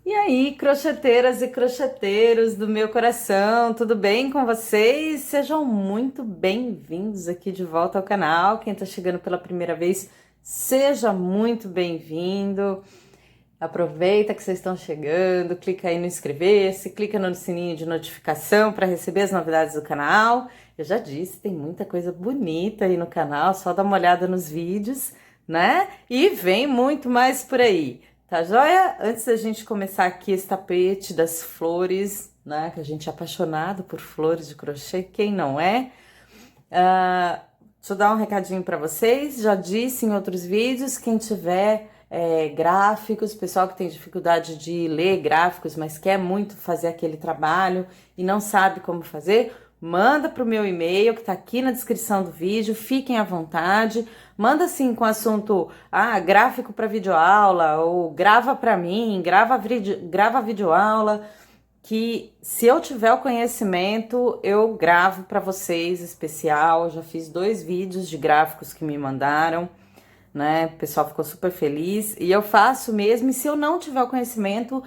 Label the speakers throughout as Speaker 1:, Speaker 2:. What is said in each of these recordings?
Speaker 1: E aí, crocheteiras e crocheteiros do meu coração, tudo bem com vocês? Sejam muito bem-vindos aqui de volta ao canal. Quem está chegando pela primeira vez, seja muito bem-vindo. Aproveita que vocês estão chegando, clica aí no inscrever-se, clica no sininho de notificação para receber as novidades do canal. Eu já disse, tem muita coisa bonita aí no canal, só dá uma olhada nos vídeos, né? E vem muito mais por aí. Tá joia? Antes da gente começar aqui esse tapete das flores, né? Que a gente é apaixonado por flores de crochê, quem não é? Deixa eu dar um recadinho para vocês. Já disse em outros vídeos, quem tiver gráficos, pessoal que tem dificuldade de ler gráficos, mas quer muito fazer aquele trabalho e não sabe como fazer, manda para o meu e-mail que está aqui na descrição do vídeo, fiquem à vontade. Manda assim com o assunto, gráfico para videoaula, ou grava para mim, grava videoaula, que se eu tiver o conhecimento, eu gravo para vocês especial. Eu já fiz 2 vídeos de gráficos que me mandaram, né? O pessoal ficou super feliz e eu faço mesmo. E se eu não tiver o conhecimento,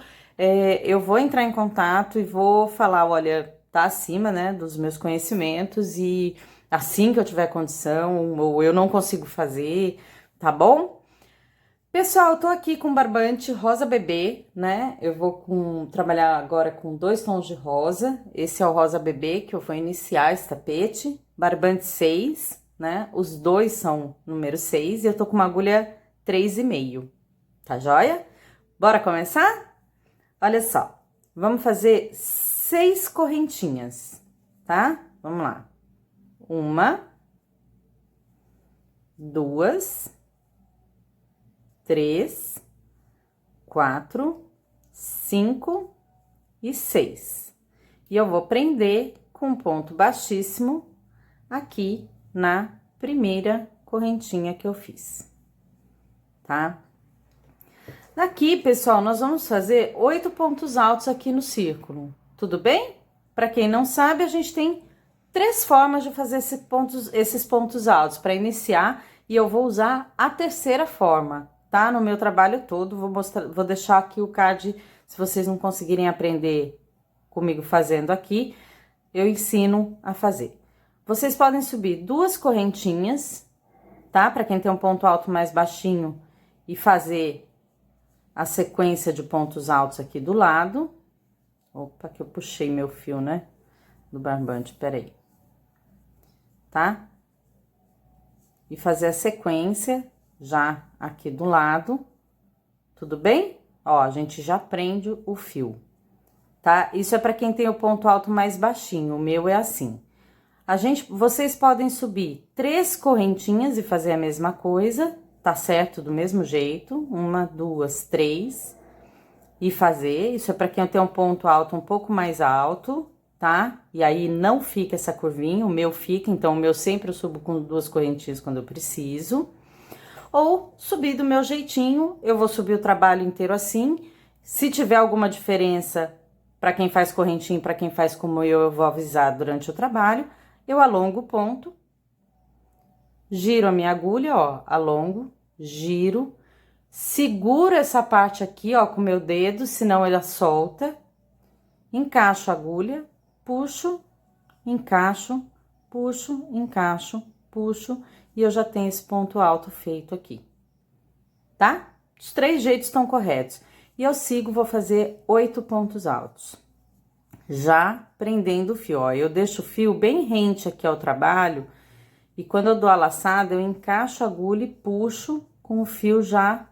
Speaker 1: eu vou entrar em contato e vou falar, olha, tá acima, né, dos meus conhecimentos e assim que eu tiver condição ou eu não consigo fazer, tá bom? Pessoal, eu tô aqui com barbante rosa bebê, né? Eu vou trabalhar agora com 2 tons de rosa. Esse é o rosa bebê que eu vou iniciar esse tapete. Barbante 6, né? Os dois são número 6 e eu tô com uma agulha 3,5, tá joia? Bora começar? Olha só, vamos fazer 6 correntinhas, tá? Vamos lá. 1, 2, 3, 4, 5 e 6. E eu vou prender com ponto baixíssimo aqui na primeira correntinha que eu fiz, tá? Daqui, pessoal, nós vamos fazer 8 pontos altos aqui no círculo, tudo bem? Para quem não sabe, a gente tem 3 formas de fazer esses pontos altos para iniciar, e eu vou usar a terceira forma, tá? No meu trabalho todo, vou deixar aqui o card, se vocês não conseguirem aprender comigo fazendo aqui, eu ensino a fazer. Vocês podem subir 2 correntinhas, tá? Para quem tem um ponto alto mais baixinho e fazer a sequência de pontos altos aqui do lado. Opa, que eu puxei meu fio, né? Do barbante, peraí. Tá? E fazer a sequência já aqui do lado, tudo bem? Ó, a gente já prende o fio, tá? Isso é para quem tem o ponto alto mais baixinho, o meu é assim. Vocês podem subir 3 correntinhas e fazer a mesma coisa, tá certo? Do mesmo jeito, 1, 2, 3, e fazer. Isso é para quem tem um ponto alto um pouco mais alto, tá? E aí não fica essa curvinha, o meu fica, então o meu sempre eu subo com 2 correntinhas quando eu preciso. Ou subir do meu jeitinho, eu vou subir o trabalho inteiro assim. Se tiver alguma diferença para quem faz correntinho, para quem faz como eu vou avisar durante o trabalho. Eu alongo o ponto, giro a minha agulha, ó, alongo, giro, seguro essa parte aqui, ó, com o meu dedo, senão ela solta, encaixo a agulha, puxo, encaixo, puxo, encaixo, puxo, e eu já tenho esse ponto alto feito aqui, tá? Os 3 jeitos estão corretos. E eu sigo, vou fazer 8 pontos altos. Já prendendo o fio, ó, eu deixo o fio bem rente aqui ao trabalho, e quando eu dou a laçada, eu encaixo a agulha e puxo com o fio já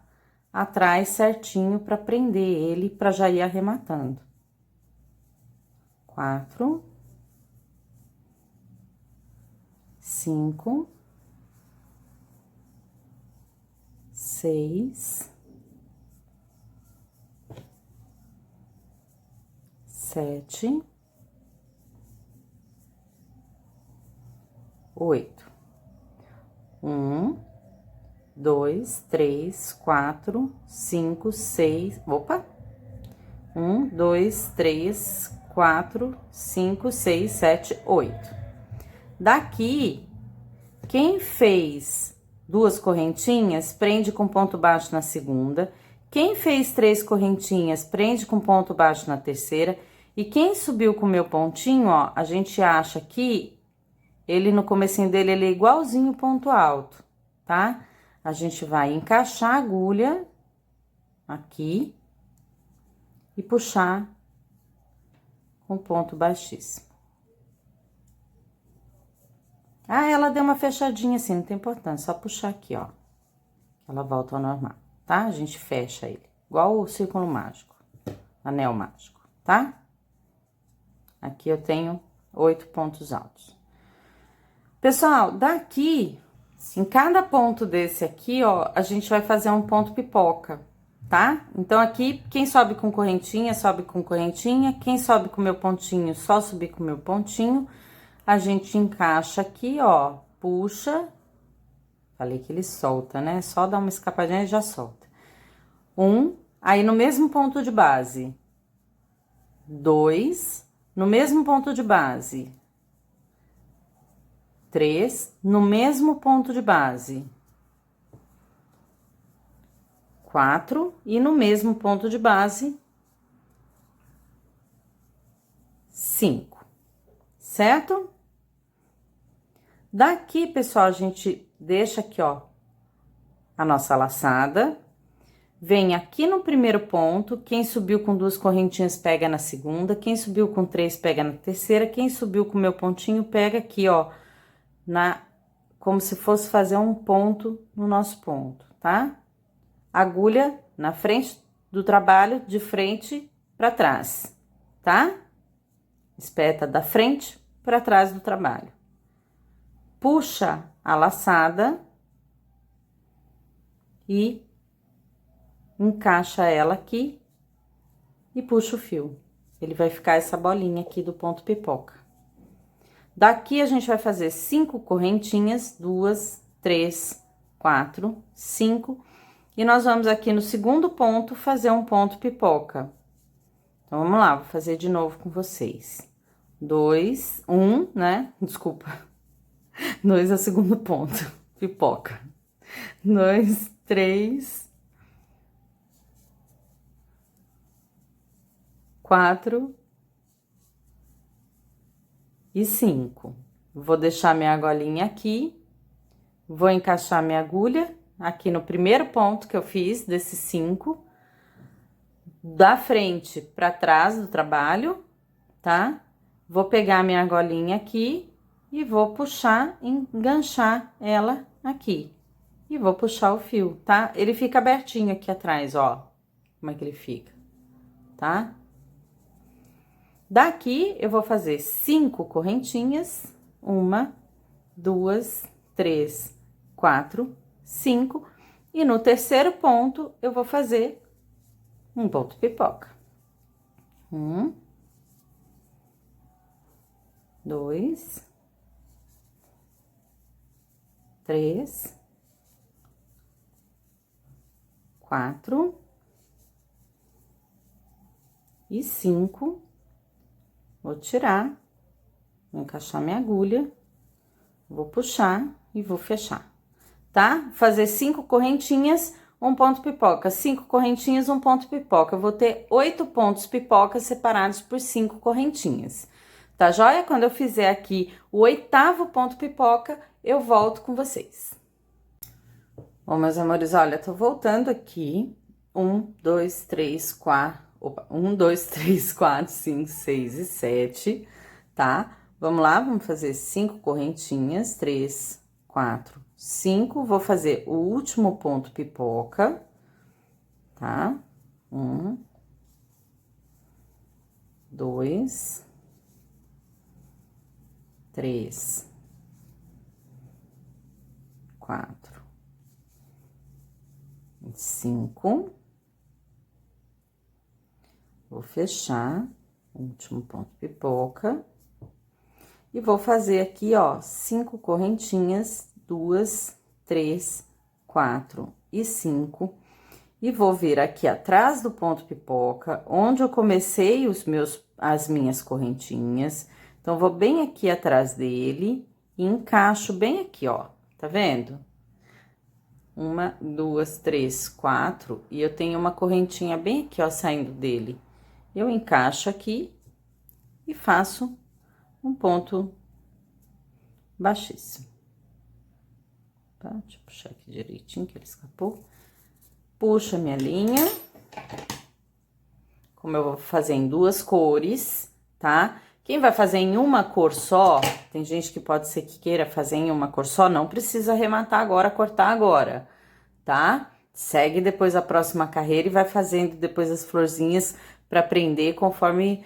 Speaker 1: atrás certinho para prender ele, para já ir arrematando. 4, 5, 6, 7, 8. 1, 2, 3, 4, 5, 6. Opa! 1, 2, 3, 4, 5, 6, 7, 8. Daqui, quem fez 2 correntinhas, prende com ponto baixo na segunda. Quem fez 3 correntinhas, prende com ponto baixo na terceira. E quem subiu com o meu pontinho, ó, a gente acha que ele no comecinho dele, ele é igualzinho o ponto alto, tá? A gente vai encaixar a agulha aqui e puxar com ponto baixíssimo. Ah, ela deu uma fechadinha assim, não tem importância, só puxar aqui, ó. Ela volta ao normal, tá? A gente fecha ele, igual o círculo mágico, anel mágico, tá? Aqui eu tenho 8 pontos altos. Pessoal, daqui, em cada ponto desse aqui, ó, a gente vai fazer um ponto pipoca, tá? Então, aqui, quem sobe com correntinha, sobe com correntinha. Quem sobe com meu pontinho, só subir com meu pontinho. A gente encaixa aqui, ó, puxa. Falei que ele solta, né? Só dá uma escapadinha e já solta. Aí no mesmo ponto de base. 2, no mesmo ponto de base. 3, no mesmo ponto de base. 4, e no mesmo ponto de base. 5, certo? Daqui, pessoal, a gente deixa aqui, ó, a nossa laçada. Vem aqui no primeiro ponto, quem subiu com 2 correntinhas pega na segunda, quem subiu com 3 pega na terceira, quem subiu com meu pontinho pega aqui, ó, como se fosse fazer um ponto no nosso ponto, tá? Agulha na frente do trabalho, de frente para trás, tá? Espeta da frente para trás do trabalho. Puxa a laçada e encaixa ela aqui e puxa o fio. Ele vai ficar essa bolinha aqui do ponto pipoca. Daqui a gente vai fazer 5 correntinhas, 2, 3, 4, 5. E nós vamos aqui no segundo ponto fazer um ponto pipoca. Então, vamos lá, vou fazer de novo com vocês. 2, 1, né? Desculpa. 2 é o segundo ponto, pipoca. 2, 3, 4 e 5. Vou deixar minha argolinha aqui, vou encaixar minha agulha aqui no primeiro ponto que eu fiz desses 5, da frente para trás do trabalho, tá? Vou pegar minha argolinha aqui e vou puxar, enganchar ela aqui. E vou puxar o fio, tá? Ele fica abertinho aqui atrás, ó. Como é que ele fica, tá? Daqui, eu vou fazer 5 correntinhas. 1, 2, 3, 4, 5. E no terceiro ponto, eu vou fazer um ponto pipoca. 1, 2, 3, 4 e 5. Vou tirar, vou encaixar minha agulha, vou puxar e vou fechar, tá? Fazer 5 correntinhas, um ponto pipoca. 5 correntinhas, um ponto pipoca. Eu vou ter 8 pontos pipoca separados por 5 correntinhas. Tá joia? Quando eu fizer aqui o 8º ponto pipoca, eu volto com vocês. Bom, meus amores, olha, tô voltando aqui. 1, 2, 3, 4... Opa, 1, 2, 3, 4, 5, 6 e 7, tá? Vamos lá, vamos fazer 5 correntinhas, 3, 4, 5. Vou fazer o último ponto pipoca, tá? 1, 2, 3, 4, 5. Vou fechar o último ponto pipoca. E vou fazer aqui, ó, 5 correntinhas, 2, 3, 4 e 5. E vou vir aqui atrás do ponto pipoca, onde eu comecei as minhas correntinhas. Então, vou bem aqui atrás dele e encaixo bem aqui, ó, tá vendo? Uma, duas, três, quatro, e eu tenho uma correntinha bem aqui, ó, saindo dele. Eu encaixo aqui e faço um ponto baixíssimo. Tá? Deixa eu puxar aqui direitinho, que ele escapou. Puxo a minha linha. Como eu vou fazer em duas cores, tá? Quem vai fazer em uma cor só, tem gente que pode ser que queira fazer em uma cor só, não precisa arrematar agora, cortar agora, tá? Segue depois a próxima carreira e vai fazendo depois as florzinhas para prender conforme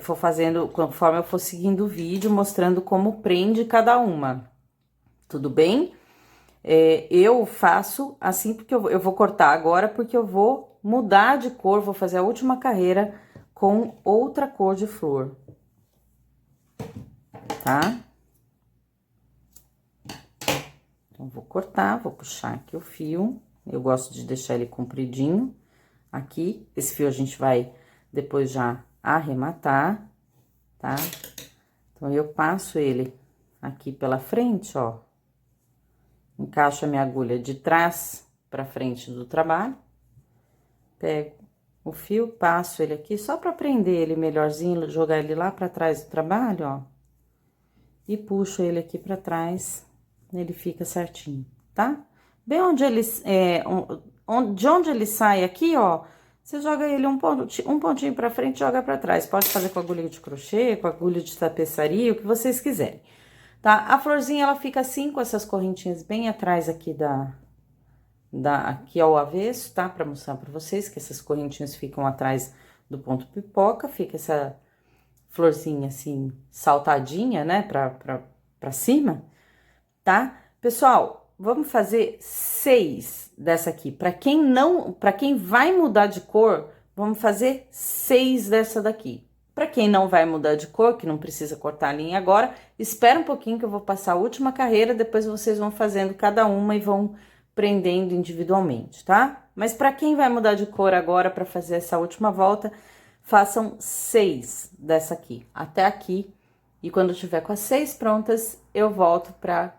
Speaker 1: for fazendo, conforme eu for seguindo o vídeo, mostrando como prende cada uma. Tudo bem? Eu faço assim porque eu vou cortar agora, porque eu vou mudar de cor, vou fazer a última carreira com outra cor de flor, tá? Então, vou cortar, vou puxar aqui o fio, eu gosto de deixar ele compridinho aqui. Esse fio a gente vai depois já arrematar, tá? Então, eu passo ele aqui pela frente, ó. Encaixo a minha agulha de trás pra frente do trabalho. Pego o fio, passo ele aqui só pra prender ele melhorzinho, jogar ele lá pra trás do trabalho, ó. E puxo ele aqui pra trás, ele fica certinho, tá? Bem onde ele, de onde ele sai aqui, ó, você joga ele um pontinho pra frente e joga pra trás. Pode fazer com agulha de crochê, com agulha de tapeçaria, o que vocês quiserem, tá? A florzinha, ela fica assim, com essas correntinhas bem atrás aqui aqui ao avesso, tá? Pra mostrar pra vocês que essas correntinhas ficam atrás do ponto pipoca, fica essa florzinha assim, saltadinha, né, pra cima, tá? Pessoal, vamos fazer 6 dessa aqui. Pra quem vai mudar de cor, vamos fazer 6 dessa daqui. Pra quem não vai mudar de cor, que não precisa cortar a linha agora, espera um pouquinho que eu vou passar a última carreira, depois vocês vão fazendo cada uma e vão prendendo individualmente, tá? Mas pra quem vai mudar de cor agora pra fazer essa última volta, façam 6 dessa aqui, até aqui. E quando eu tiver com as 6 prontas, eu volto pra...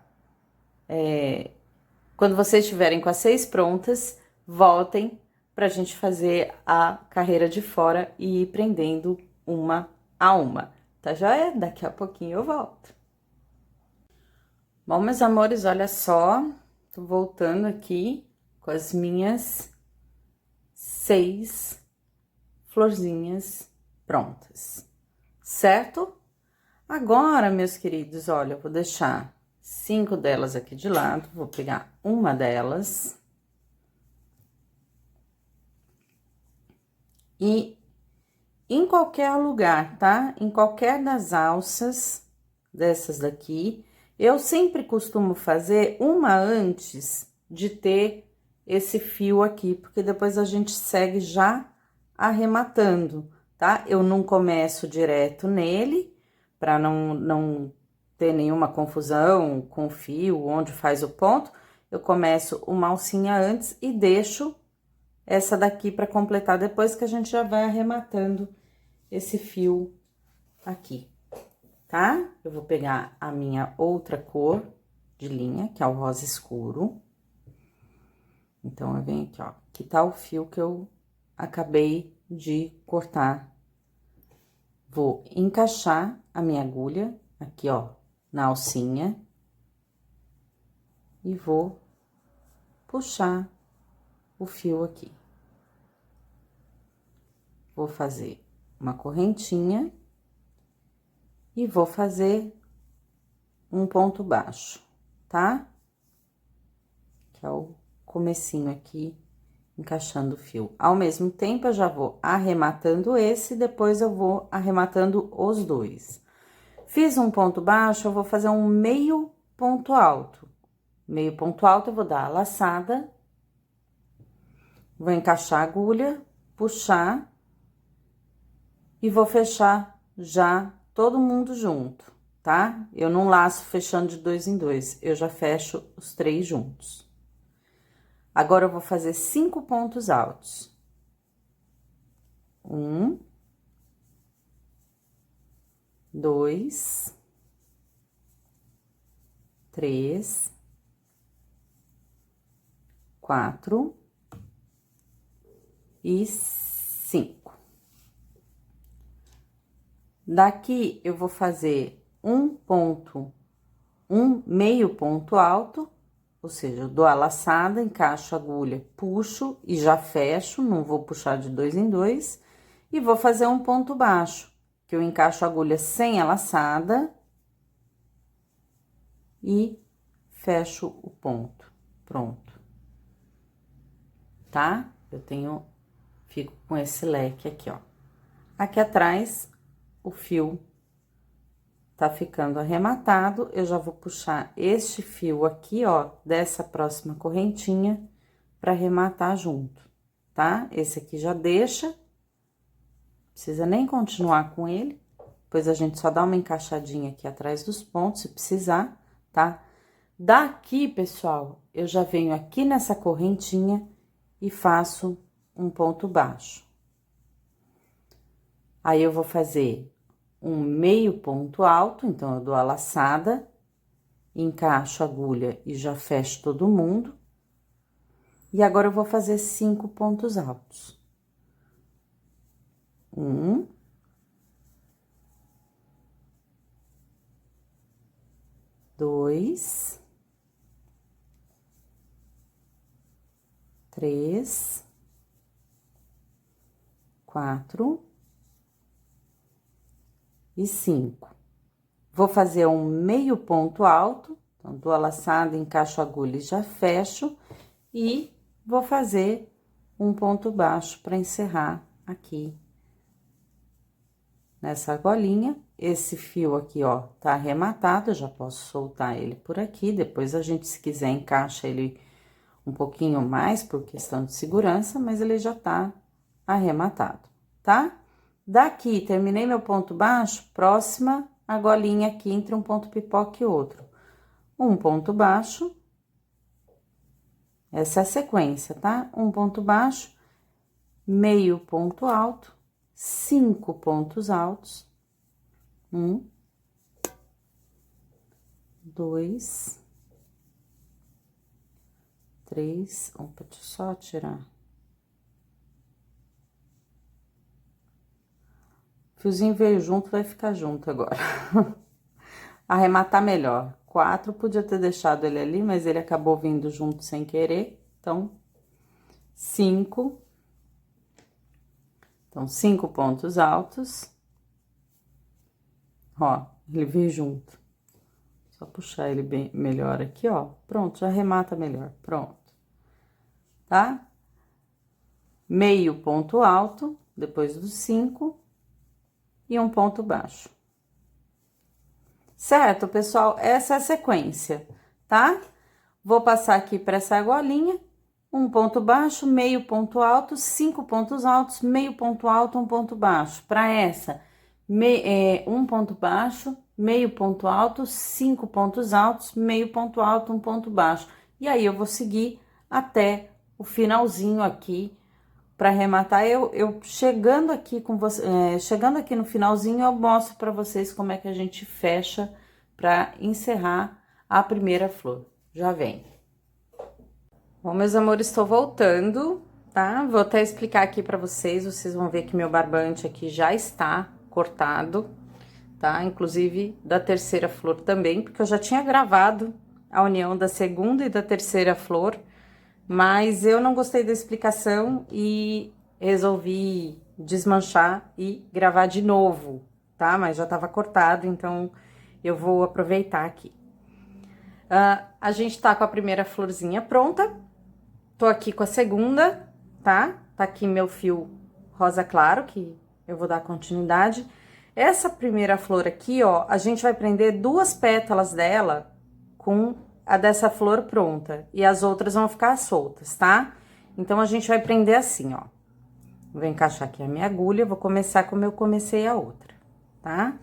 Speaker 1: Quando vocês estiverem com as 6 prontas, voltem pra gente fazer a carreira de fora e ir prendendo uma a uma. Tá joia? Daqui a pouquinho eu volto. Bom, meus amores, olha só. Tô voltando aqui com as minhas 6 florzinhas prontas, certo? Agora, meus queridos, olha, eu vou deixar 5 delas aqui de lado, vou pegar uma delas e em qualquer lugar, tá? Em qualquer das alças dessas daqui, eu sempre costumo fazer uma antes de ter esse fio aqui, porque depois a gente segue já arrematando, tá? Eu não começo direto nele, para não ter nenhuma confusão com o fio, onde faz o ponto. Eu começo uma alcinha antes e deixo essa daqui para completar depois, que a gente já vai arrematando esse fio aqui, tá? Eu vou pegar a minha outra cor de linha, que é o rosa escuro. Então, eu venho aqui, ó, que tá o fio que eu acabei de cortar. Vou encaixar a minha agulha aqui, ó, na alcinha. E vou puxar o fio aqui. Vou fazer uma correntinha e vou fazer um ponto baixo, tá? Que é o comecinho aqui, encaixando o fio. Ao mesmo tempo, eu já vou arrematando esse, depois eu vou arrematando os dois. Fiz um ponto baixo, eu vou fazer um meio ponto alto. Meio ponto alto, eu vou dar a laçada, vou encaixar a agulha, puxar e vou fechar já todo mundo junto, tá? Eu não laço fechando de 2 em 2, eu já fecho os 3 juntos. Agora, eu vou fazer 5 pontos altos. 1, 2, 3, 4 e 5. Daqui, eu vou fazer meio ponto alto, ou seja, eu dou a laçada, encaixo a agulha, puxo e já fecho, não vou puxar de 2 em 2, e vou fazer um ponto baixo, que eu encaixo a agulha sem a laçada e fecho o ponto, pronto. Tá? Fico com esse leque aqui, ó. Aqui atrás, o fio tá ficando arrematado, eu já vou puxar este fio aqui, ó, dessa próxima correntinha, pra arrematar junto, tá? Esse aqui já deixa, precisa nem continuar com ele, depois a gente só dá uma encaixadinha aqui atrás dos pontos, se precisar, tá? Daqui, pessoal, eu já venho aqui nessa correntinha e faço um ponto baixo. Aí, eu vou fazer um meio ponto alto, então, eu dou a laçada, encaixo a agulha e já fecho todo mundo. E agora, eu vou fazer 5 pontos altos. 1. 2. 3. 4. E 5. Vou fazer um meio ponto alto, então, dou a laçada, encaixo a agulha e já fecho, e vou fazer um ponto baixo para encerrar aqui nessa argolinha. Esse fio aqui, ó, tá arrematado, eu já posso soltar ele por aqui, depois a gente, se quiser, encaixa ele um pouquinho mais por questão de segurança, mas ele já tá arrematado, tá? Daqui, terminei meu ponto baixo, próxima argolinha aqui entre um ponto pipoca e outro. Um ponto baixo, essa é a sequência, tá? Um ponto baixo, meio ponto alto, 5 pontos altos. 1, 2, 3, opa, deixa eu só tirar. Fiozinho veio junto, vai ficar junto agora. Arrematar melhor. 4, podia ter deixado ele ali, mas ele acabou vindo junto sem querer. Então, 5. Então, 5 pontos altos. Ó, ele veio junto. Só puxar ele bem melhor aqui, ó. Pronto, já arremata melhor. Pronto. Tá? Meio ponto alto, depois dos 5. E um ponto baixo. Certo, pessoal? Essa é a sequência, tá? Vou passar aqui para essa argolinha, um ponto baixo, meio ponto alto, 5 pontos altos, meio ponto alto, um ponto baixo. Para essa, um ponto baixo, meio ponto alto, 5 pontos altos, meio ponto alto, um ponto baixo. E aí, eu vou seguir até o finalzinho aqui. Para arrematar, eu chegando aqui com você, chegando aqui no finalzinho, eu mostro para vocês como é que a gente fecha para encerrar a primeira flor. Já vem. Bom, meus amores, estou voltando, tá? Vou até explicar aqui para vocês vão ver que meu barbante aqui já está cortado, tá? Inclusive da terceira flor também, porque eu já tinha gravado a união da segunda e da terceira flor, mas eu não gostei da explicação e resolvi desmanchar e gravar de novo, tá? Mas já tava cortado, então eu vou aproveitar aqui. A gente tá com a primeira florzinha pronta, tô aqui com a segunda, tá? Tá aqui meu fio rosa claro, que eu vou dar continuidade. Essa primeira flor aqui, ó, a gente vai prender 2 pétalas dela com a dessa flor pronta, e as outras vão ficar soltas, tá? Então, a gente vai prender assim, ó. Vou encaixar aqui a minha agulha, vou começar como eu comecei a outra, tá?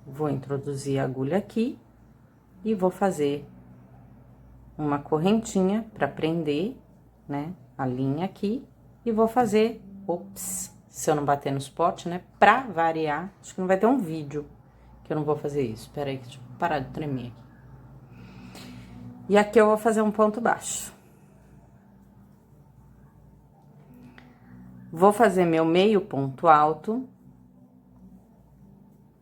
Speaker 1: Vou introduzir a agulha aqui e vou fazer uma correntinha pra prender, né, a linha aqui, e vou fazer, ops, se eu não bater nos potes, né, pra variar, acho que não vai ter um vídeo que eu não vou fazer isso, peraí, deixa eu parar de tremer aqui. E aqui eu vou fazer um ponto baixo. Vou fazer meu meio ponto alto,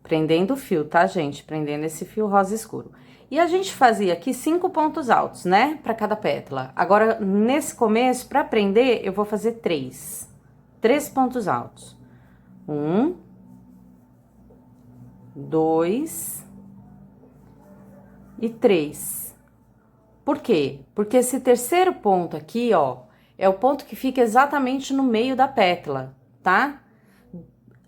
Speaker 1: prendendo o fio, tá, gente? Prendendo esse fio rosa escuro. E a gente fazia aqui 5 pontos altos, né? Pra cada pétala. Agora, nesse começo, pra prender, eu vou fazer 3. 3 pontos altos. 1, 2 e 3. Por quê? Porque esse terceiro ponto aqui, ó, é o ponto que fica exatamente no meio da pétala, tá?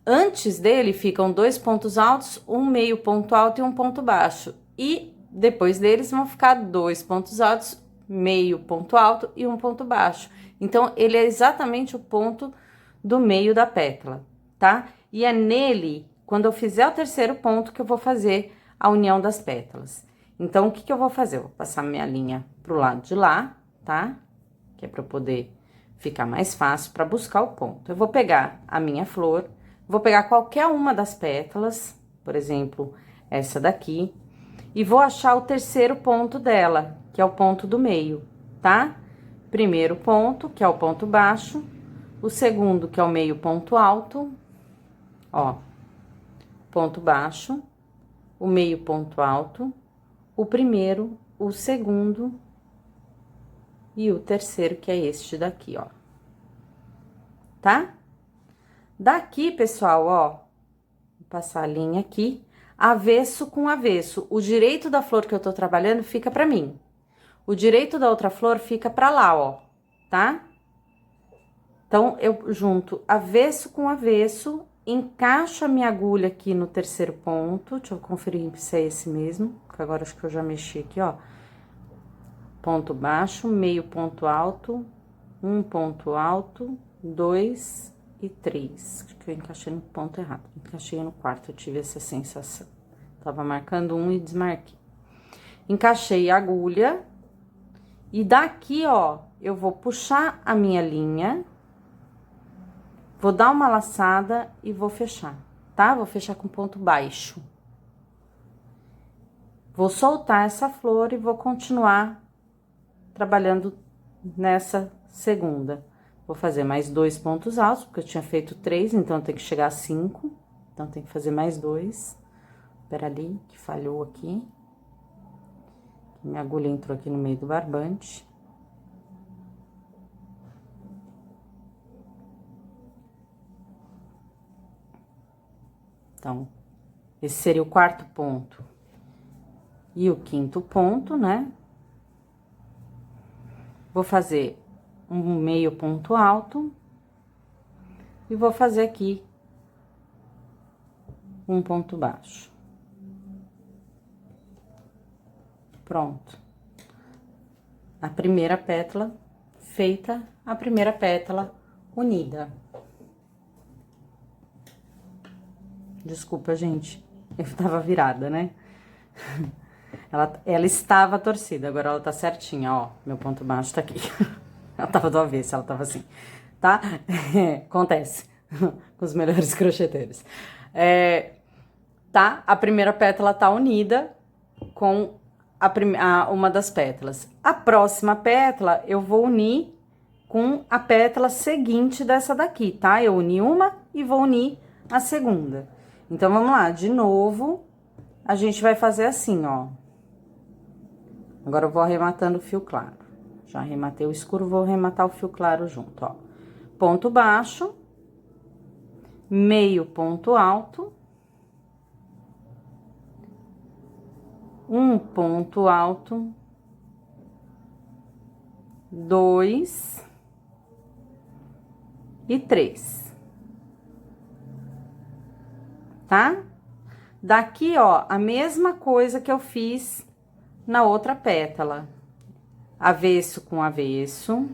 Speaker 1: Antes dele ficam 2 pontos altos, um meio ponto alto e um ponto baixo. E depois deles vão ficar 2 pontos altos, meio ponto alto e um ponto baixo. Então, ele é exatamente o ponto do meio da pétala, tá? E é nele, quando eu fizer o terceiro ponto, que eu vou fazer a união das pétalas. Então, o que que eu vou fazer? Eu vou passar minha linha pro lado de lá, tá? Que é para poder ficar mais fácil para buscar o ponto. Eu vou pegar a minha flor, vou pegar qualquer uma das pétalas, por exemplo, essa daqui, e vou achar o terceiro ponto dela, que é o ponto do meio, tá? Primeiro ponto, que é o ponto baixo, o segundo, que é o meio ponto alto, ó, ponto baixo, o meio ponto alto, o primeiro, o segundo e o terceiro, que é este daqui, ó. Tá? Daqui, pessoal, ó, vou passar a linha aqui, avesso com avesso. O direito da flor que eu tô trabalhando fica pra mim. O direito da outra flor fica pra lá, ó, tá? Então, eu junto avesso com avesso, encaixo a minha agulha aqui no terceiro ponto. Deixa eu conferir se é esse mesmo, que agora acho que eu já mexi aqui, ó. Ponto baixo, meio ponto alto, um ponto alto, 2 e 3. Acho que eu encaixei no ponto errado. Encaixei no quarto, eu tive essa sensação. Tava marcando um e desmarquei. Encaixei a agulha. E daqui, ó, eu vou puxar a minha linha. Vou dar uma laçada e vou fechar, tá? Vou fechar com ponto baixo. Vou soltar essa flor e vou continuar trabalhando nessa segunda. Vou fazer mais 2 pontos altos, porque eu tinha feito 3, então tem que chegar a 5. Então, tem que fazer mais 2. Espera ali, que falhou aqui. Minha agulha entrou aqui no meio do barbante. Então, esse seria o quarto ponto. E o quinto ponto, né? Vou fazer um meio ponto alto. E vou fazer aqui um ponto baixo. Pronto. A primeira pétala feita, a primeira pétala unida. Desculpa, gente, eu tava virada, né? Ela estava torcida, agora ela tá certinha, ó. Meu ponto baixo tá aqui. Ela tava do avesso, ela tava assim, tá? Acontece com os melhores crocheteiros. Tá? A primeira pétala tá unida com uma das pétalas. A próxima pétala eu vou unir com a pétala seguinte dessa daqui, tá? Eu uni uma e vou unir a segunda. Então, vamos lá, de novo, a gente vai fazer assim, ó. Agora, eu vou arrematando o fio claro. Já arrematei o escuro, vou arrematar o fio claro junto, ó. Ponto baixo, meio ponto alto, um ponto alto, 2 e 3. Tá? Daqui, ó, a mesma coisa que eu fiz na outra pétala. Avesso com avesso.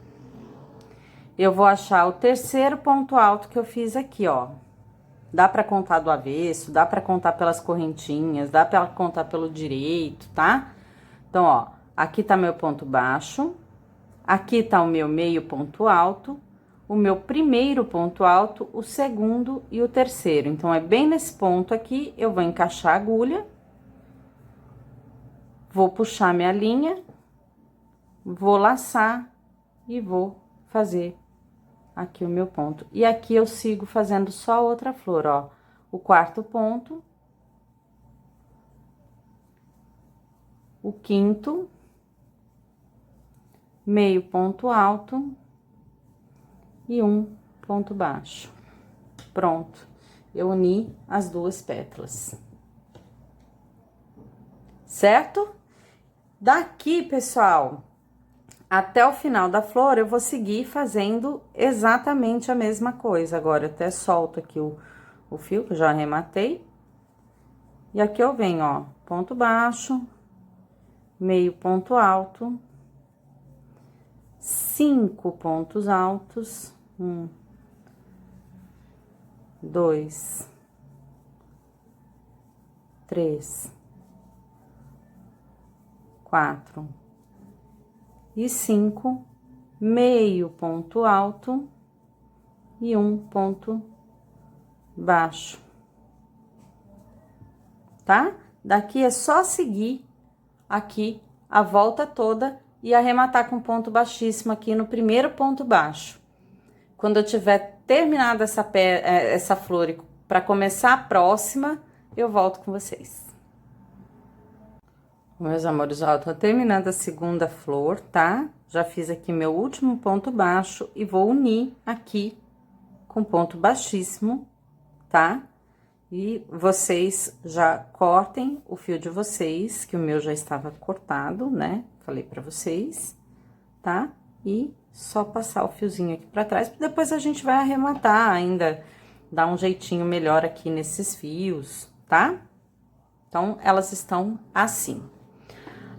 Speaker 1: Eu vou achar o terceiro ponto alto que eu fiz aqui, ó. Dá pra contar do avesso, dá pra contar pelas correntinhas, dá pra contar pelo direito, tá? Então, ó, aqui tá meu ponto baixo, aqui tá o meu meio ponto alto, o meu primeiro ponto alto, o segundo e o terceiro. Então, é bem nesse ponto aqui, eu vou encaixar a agulha, vou puxar minha linha, vou laçar e vou fazer aqui o meu ponto. E aqui eu sigo fazendo só outra flor, ó. O quarto ponto. O quinto. Meio ponto alto. E um ponto baixo. Pronto. Eu uni as duas pétalas. Certo? Daqui, pessoal, até o final da flor, eu vou seguir fazendo exatamente a mesma coisa. Agora, eu até solto aqui o fio, que eu já arrematei. E aqui eu venho, ó, ponto baixo, meio ponto alto, 5 pontos altos, 1, 2, 3, 4 e 5, meio ponto alto e um ponto baixo, tá? Daqui é só seguir aqui a volta toda e arrematar com ponto baixíssimo aqui no primeiro ponto baixo. Quando eu tiver terminado essa flor para começar a próxima, eu volto com vocês. Meus amores, ó, eu tô terminando a segunda flor, tá? Já fiz aqui meu último ponto baixo e vou unir aqui com ponto baixíssimo, tá? E vocês já cortem o fio de vocês, que o meu já estava cortado, né? Falei pra vocês, tá? E só passar o fiozinho aqui pra trás, depois a gente vai arrematar ainda, dar um jeitinho melhor aqui nesses fios, tá? Então, elas estão assim.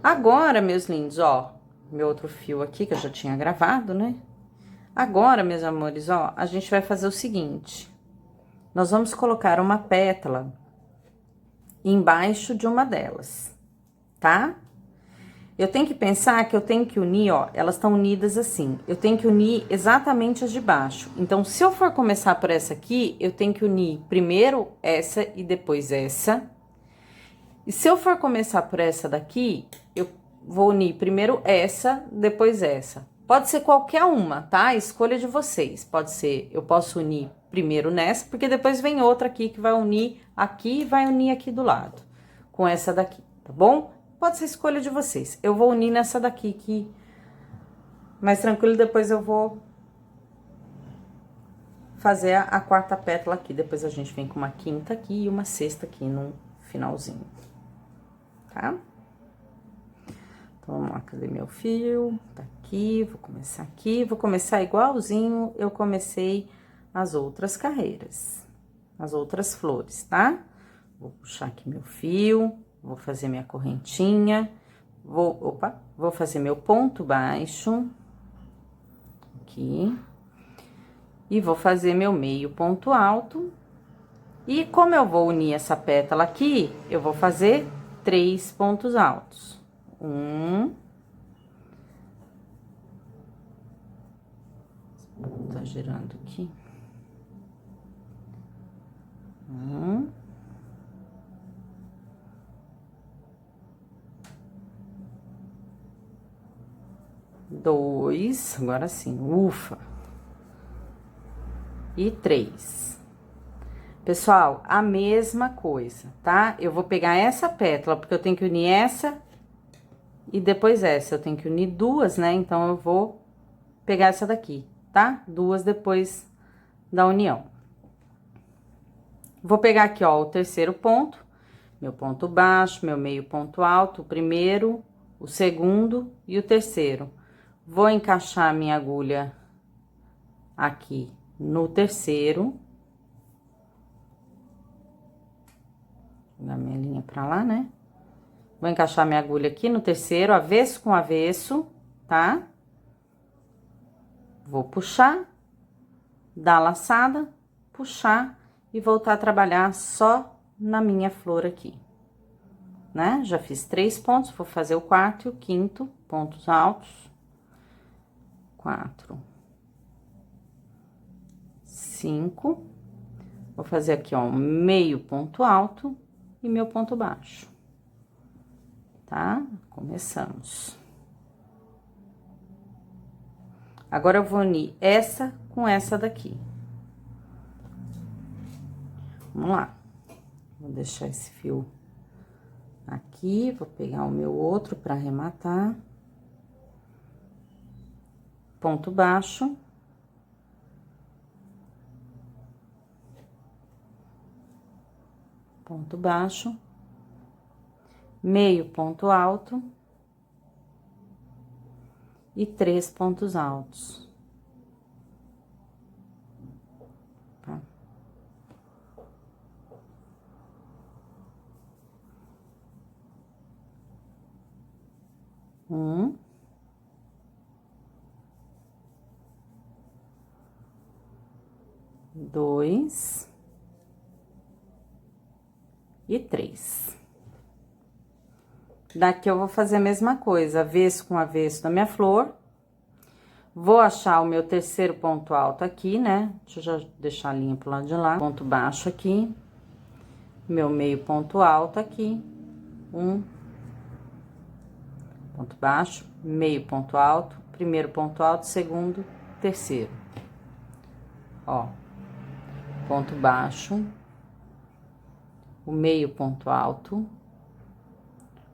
Speaker 1: Agora, meus lindos, ó, meu outro fio aqui, que eu já tinha gravado, né? Agora, meus amores, ó, a gente vai fazer o seguinte. Nós vamos colocar uma pétala embaixo de uma delas, tá? Eu tenho que pensar que eu tenho que unir, ó, elas estão unidas assim. Eu tenho que unir exatamente as de baixo. Então, se eu for começar por essa aqui, eu tenho que unir primeiro essa e depois essa. E se eu for começar por essa daqui, eu vou unir primeiro essa, depois essa. Pode ser qualquer uma, tá? Escolha de vocês. Pode ser, eu posso unir primeiro nessa, porque depois vem outra aqui que vai unir aqui e vai unir aqui do lado. Com essa daqui, tá bom? Pode ser escolha de vocês. Eu vou unir nessa daqui que mais tranquilo, depois eu vou fazer a quarta pétala aqui. Depois a gente vem com uma quinta aqui e uma sexta aqui no finalzinho, tá? Então, vamos lá, cadê meu fio? Tá aqui, vou começar igualzinho eu comecei as outras carreiras, as outras flores, tá? Vou puxar aqui meu fio, vou fazer minha correntinha, vou fazer meu ponto baixo, aqui, e vou fazer meu meio ponto alto, e como eu vou unir essa pétala aqui, eu vou fazer 3 pontos altos. Tá girando aqui. 2, agora sim, ufa. E 3. Pessoal, a mesma coisa, tá? Eu vou pegar essa pétala, porque eu tenho que unir essa e depois essa. Eu tenho que unir duas, né? Então, eu vou pegar essa daqui, tá? Duas depois da união. Vou pegar aqui, ó, o terceiro ponto, meu ponto baixo, meu meio ponto alto, o primeiro, o segundo e o terceiro. Vou encaixar a minha agulha aqui no terceiro. Vou dar minha linha pra lá, né? Vou encaixar minha agulha aqui no terceiro, avesso com avesso, tá? Vou puxar, dar a laçada, puxar e voltar a trabalhar só na minha flor aqui, né? Já fiz 3 pontos, vou fazer o quarto e o quinto, pontos altos. 4, 5. Vou fazer aqui, ó, um meio ponto alto e meu ponto baixo, tá? Começamos. Agora, eu vou unir essa com essa daqui. Vamos lá. Vou deixar esse fio aqui, vou pegar o meu outro pra arrematar. Ponto baixo. Ponto baixo. Meio ponto alto. E 3 pontos altos. Tá? Um. Dois. E 3. Daqui eu vou fazer a mesma coisa, avesso com avesso da minha flor. Vou achar o meu terceiro ponto alto aqui, né? Deixa eu já deixar a linha pro lado de lá. Ponto baixo aqui. Meu meio ponto alto aqui. Um. Ponto baixo, meio ponto alto, primeiro ponto alto, segundo, terceiro. Ó. Ponto baixo. O meio ponto alto.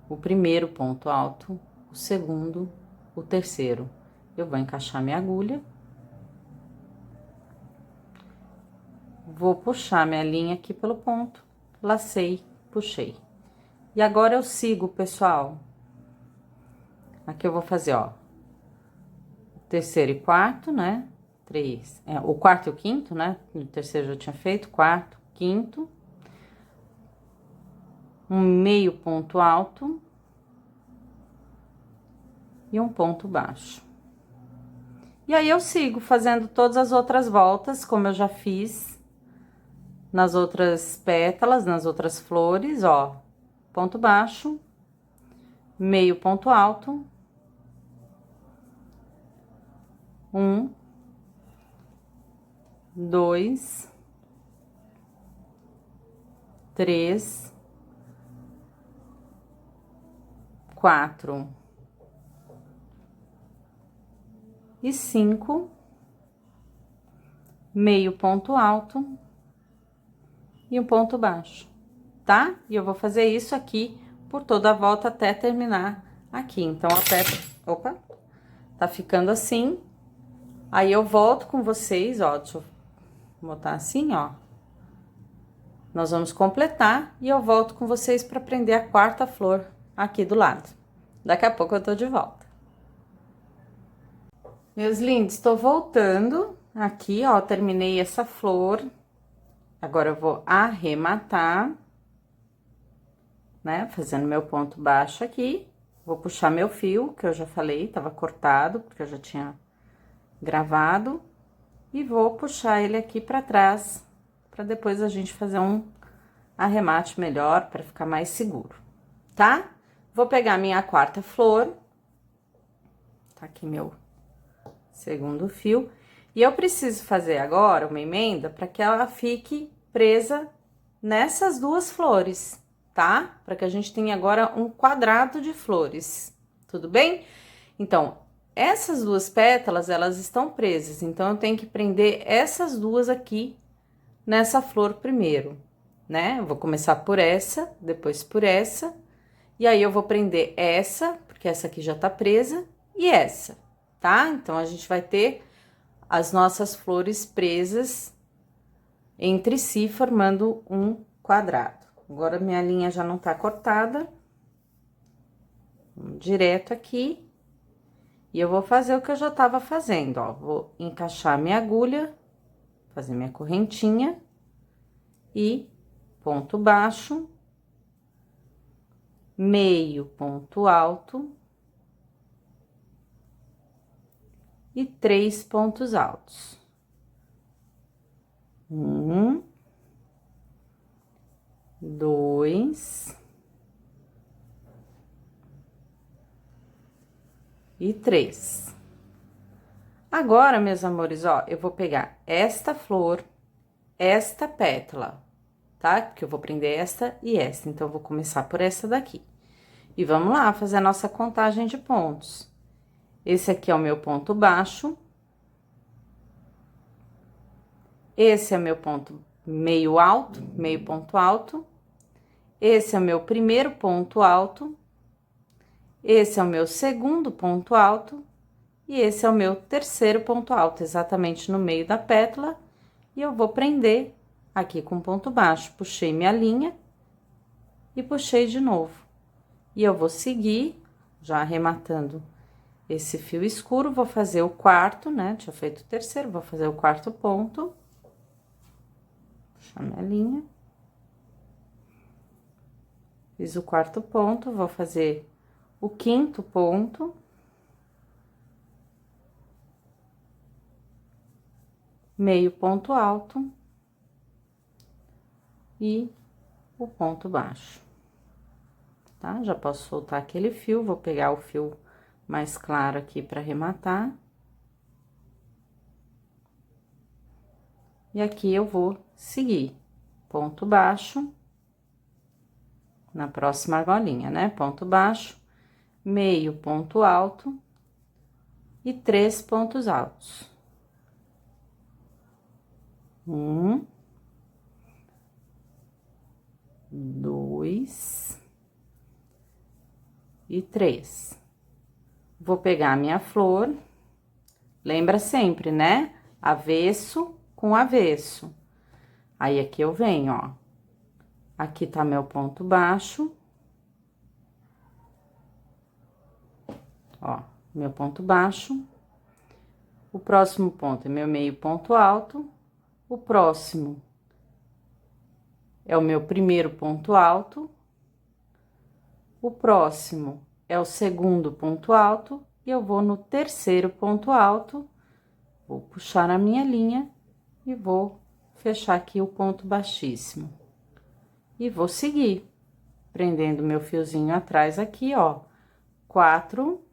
Speaker 1: O primeiro ponto alto, o segundo, o terceiro. Eu vou encaixar minha agulha. Vou puxar minha linha aqui pelo ponto, lacei, puxei. E agora eu sigo, pessoal. Aqui eu vou fazer, ó, terceiro e quarto, né? 3, o quarto e o quinto, né? O terceiro eu já tinha feito, quarto, quinto. Um meio ponto alto. E um ponto baixo. E aí, eu sigo fazendo todas as outras voltas, como eu já fiz nas outras pétalas, nas outras flores, ó. Ponto baixo, meio ponto alto, um, dois, três, quatro e 5, meio ponto alto e um ponto baixo, tá? E eu vou fazer isso aqui por toda a volta até terminar aqui. Então, até, opa, tá ficando assim. Aí, eu volto com vocês, ó, deixa eu botar assim, ó. Nós vamos completar e eu volto com vocês para prender a quarta flor aqui do lado. Daqui a pouco eu tô de volta. Meus lindos, estou voltando aqui, ó, terminei essa flor. Agora, eu vou arrematar, né, fazendo meu ponto baixo aqui. Vou puxar meu fio, que eu já falei, tava cortado, porque eu já tinha gravado. E vou puxar ele aqui pra trás, pra depois a gente fazer um arremate melhor, pra ficar mais seguro, tá? Vou pegar minha quarta flor. Tá aqui meu segundo fio. E eu preciso fazer agora uma emenda para que ela fique presa nessas duas flores, tá? Para que a gente tenha agora um quadrado de flores, tudo bem? Então, essas duas pétalas, elas estão presas, então eu tenho que prender essas duas aqui nessa flor primeiro, né? Eu vou começar por essa, depois por essa, e aí eu vou prender essa, porque essa aqui já tá presa, e essa, tá? Então, a gente vai ter as nossas flores presas entre si, formando um quadrado. Agora, minha linha já não tá cortada. Vamos direto aqui. E eu vou fazer o que eu já tava fazendo, ó. Vou encaixar minha agulha, fazer minha correntinha e ponto baixo, meio ponto alto e 3 pontos altos. 1, 2 e 3. Agora, meus amores, ó, eu vou pegar esta flor, esta pétala, tá? Porque eu vou prender esta e esta, então eu vou começar por essa daqui. E vamos lá fazer a nossa contagem de pontos. Esse aqui é o meu ponto baixo, Esse é meu ponto meio alto, meio ponto alto. Esse é o meu primeiro ponto alto. Esse é o meu segundo ponto alto. E esse é o meu terceiro ponto alto, exatamente no meio da pétala. E eu vou prender aqui com ponto baixo. Puxei minha linha e puxei de novo. E eu vou seguir, já arrematando esse fio escuro, vou fazer o quarto, né? Tinha feito o terceiro, vou fazer o quarto ponto. Puxar minha linha. Fiz o quarto ponto, vou fazer o quinto ponto. Meio ponto alto. E o ponto baixo. Tá? Já posso soltar aquele fio, vou pegar o fio mais claro aqui para arrematar. E aqui eu vou seguir ponto baixo, na próxima argolinha, né? Ponto baixo, meio ponto alto e 3 pontos altos. 1, 2 e 3. Vou pegar a minha flor, lembra sempre, né? Avesso com avesso. Aí, aqui eu venho, ó. Aqui tá meu ponto baixo. Ó, meu ponto baixo. O próximo ponto é meu meio ponto alto. O próximo é o meu primeiro ponto alto. O próximo é o segundo ponto alto. E eu vou no terceiro ponto alto. Vou puxar a minha linha e vou fechar aqui o ponto baixíssimo. E vou seguir, prendendo meu fiozinho atrás aqui, ó. 4,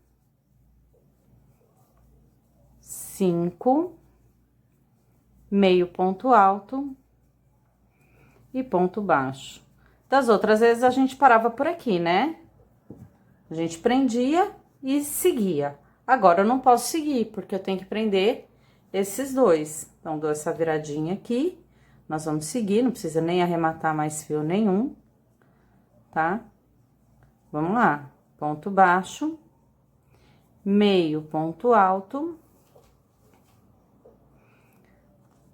Speaker 1: 5, meio ponto alto e ponto baixo. Das outras vezes, a gente parava por aqui, né? A gente prendia e seguia. Agora, eu não posso seguir, porque eu tenho que prender esses dois. Então, dou essa viradinha aqui. Nós vamos seguir, não precisa nem arrematar mais fio nenhum, tá? Vamos lá. Ponto baixo, meio ponto alto,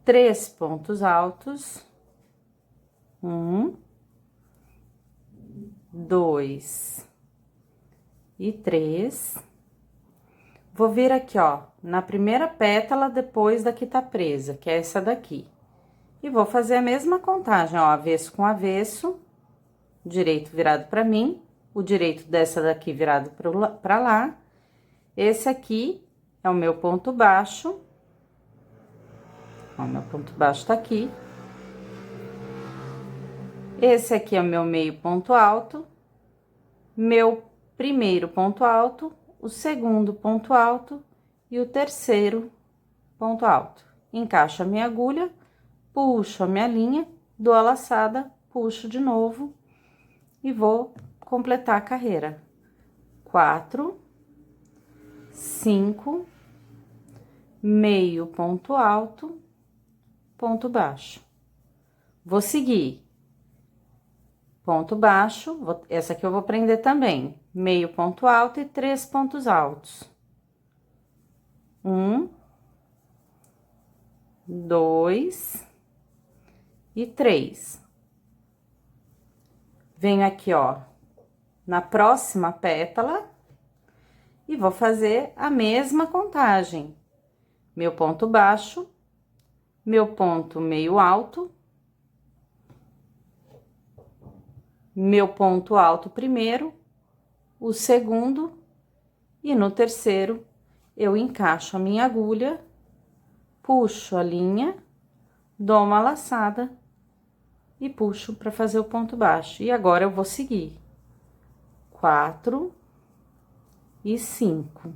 Speaker 1: 3 pontos altos, 1, 2 e 3. Vou vir aqui, ó, na primeira pétala depois da que tá presa, que é essa daqui. E vou fazer a mesma contagem, ó, avesso com avesso, direito virado pra mim, o direito dessa daqui virado pra lá. Esse aqui é o meu ponto baixo. Ó, meu ponto baixo tá aqui. Esse aqui é o meu meio ponto alto, meu primeiro ponto alto, o segundo ponto alto e o terceiro ponto alto. Encaixo a minha agulha, puxo a minha linha, dou a laçada, puxo de novo e vou completar a carreira. 4, 5, meio ponto alto, ponto baixo. Vou seguir. Ponto baixo, essa aqui eu vou prender também. Meio ponto alto e 3 pontos altos. 1, 2 e 3. Venho aqui, ó, na próxima pétala e vou fazer a mesma contagem. Meu ponto baixo, meu ponto meio alto, meu ponto alto primeiro, o segundo, e no terceiro eu encaixo a minha agulha, puxo a linha, dou uma laçada e puxo para fazer o ponto baixo. E agora eu vou seguir 4 e 5.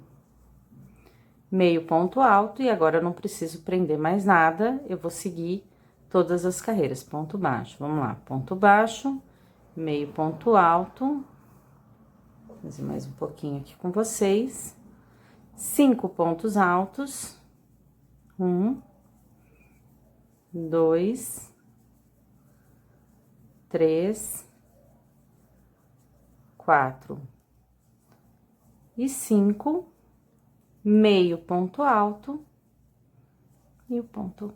Speaker 1: Meio ponto alto, e agora eu não preciso prender mais nada, eu vou seguir todas as carreiras. Ponto baixo, vamos lá, ponto baixo, meio ponto alto, vou fazer mais um pouquinho aqui com vocês. 5 pontos altos, 1, 2, 3, 4 e 5, meio ponto alto e o ponto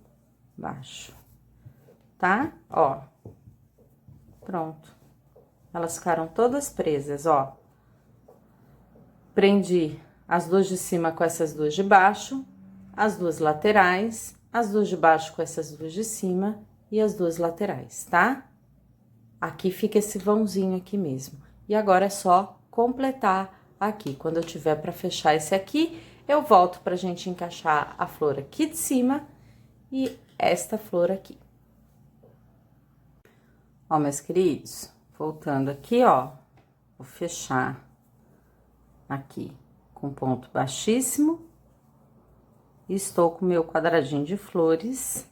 Speaker 1: baixo, tá? Ó, pronto. Elas ficaram todas presas, ó. Prendi as duas de cima com essas duas de baixo, as duas laterais, as duas de baixo com essas duas de cima e as duas laterais, tá? Aqui fica esse vãozinho aqui mesmo. E agora é só completar aqui. Quando eu tiver para fechar esse aqui, eu volto pra gente encaixar a flor aqui de cima e esta flor aqui. Ó, meus queridos, voltando aqui, ó, vou fechar aqui com ponto baixíssimo. Estou com meu quadradinho de flores.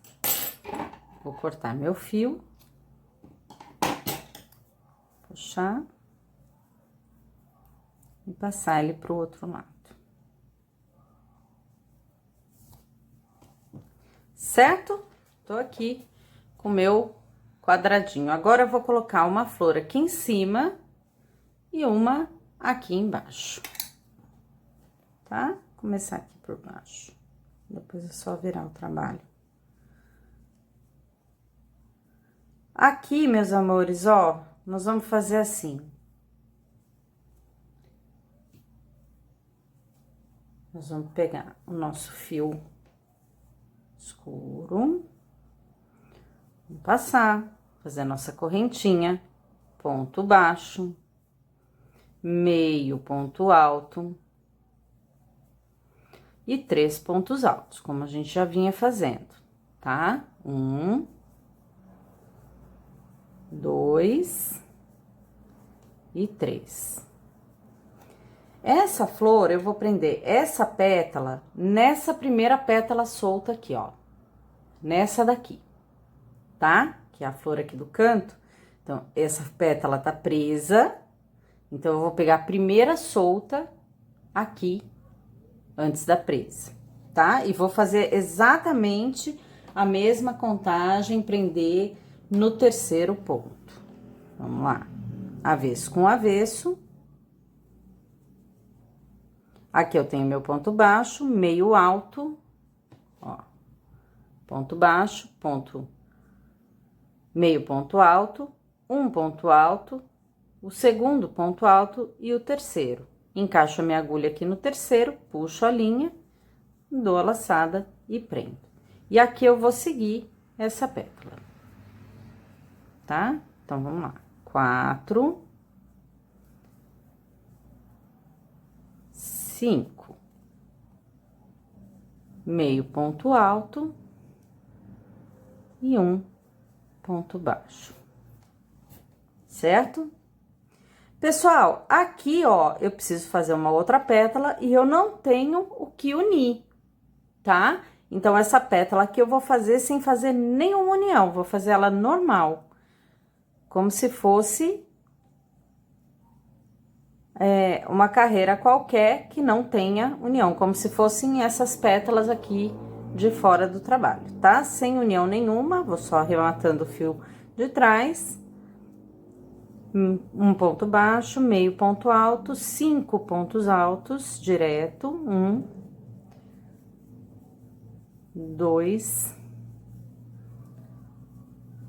Speaker 1: Vou cortar meu fio. Puxar. E passar ele pro outro lado. Certo? Tô aqui com meu quadradinho. Agora, eu vou colocar uma flor aqui em cima e uma aqui embaixo. Tá? Começar aqui por baixo. Depois é só virar o trabalho. Aqui, meus amores, ó, nós vamos fazer assim. Nós vamos pegar o nosso fio escuro, vamos passar, fazer a nossa correntinha, ponto baixo, meio ponto alto e 3 pontos altos, como a gente já vinha fazendo, tá? 1, 2 e 3. Essa flor, eu vou prender essa pétala nessa primeira pétala solta aqui, ó. Nessa daqui, tá? Que é a flor aqui do canto. Então, essa pétala tá presa. Então, eu vou pegar a primeira solta aqui, antes da presa, tá? E vou fazer exatamente a mesma contagem, prender no terceiro ponto. Vamos lá. Avesso com avesso. Aqui eu tenho meu ponto baixo, meio alto, ó, ponto baixo, ponto, meio ponto alto, um ponto alto, o segundo ponto alto e o terceiro. Encaixo a minha agulha aqui no terceiro, puxo a linha, dou a laçada e prendo. E aqui eu vou seguir essa pétala, tá? Então, vamos lá. 4, 5, meio ponto alto e um ponto baixo, certo? Pessoal, aqui, ó, eu preciso fazer uma outra pétala e eu não tenho o que unir, tá? Então, essa pétala aqui eu vou fazer sem fazer nenhuma união, vou fazer ela normal, como se fosse uma carreira qualquer que não tenha união, como se fossem essas pétalas aqui de fora do trabalho, tá? Sem união nenhuma, vou só arrematando o fio de trás, um ponto baixo, meio ponto alto, 5 pontos altos, direto, 1, 2,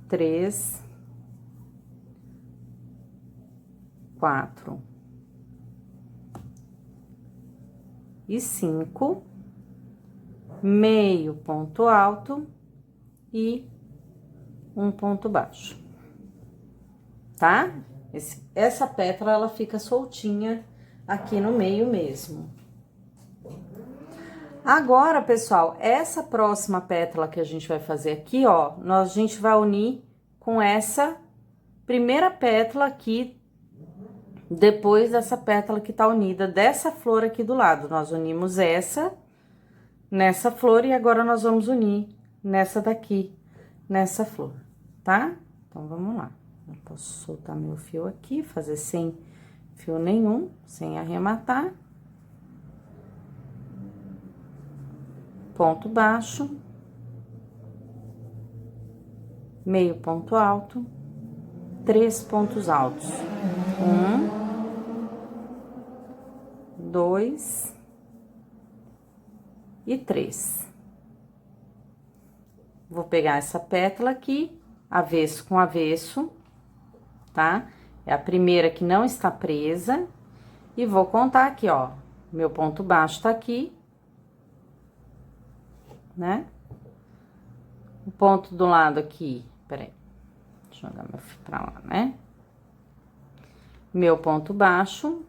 Speaker 1: 3, 4 e 5, meio ponto alto e um ponto baixo, tá? Essa pétala, ela fica soltinha aqui no meio mesmo. Agora, pessoal, essa próxima pétala que a gente vai fazer aqui, ó, a gente vai unir com essa primeira pétala aqui, depois dessa pétala que tá unida dessa flor aqui do lado. Nós unimos essa nessa flor e agora nós vamos unir nessa daqui, nessa flor, tá? Então, vamos lá. Eu posso soltar meu fio aqui, fazer sem fio nenhum, sem arrematar. Ponto baixo. meio ponto alto, 3 pontos altos. 1, 2 e 3. Vou pegar essa pétala aqui, avesso com avesso, tá? É a primeira que não está presa. E vou contar aqui, ó. Meu ponto baixo tá aqui, né? O ponto do lado aqui, peraí. Deixa eu jogar meu fio pra lá, né? Meu ponto baixo.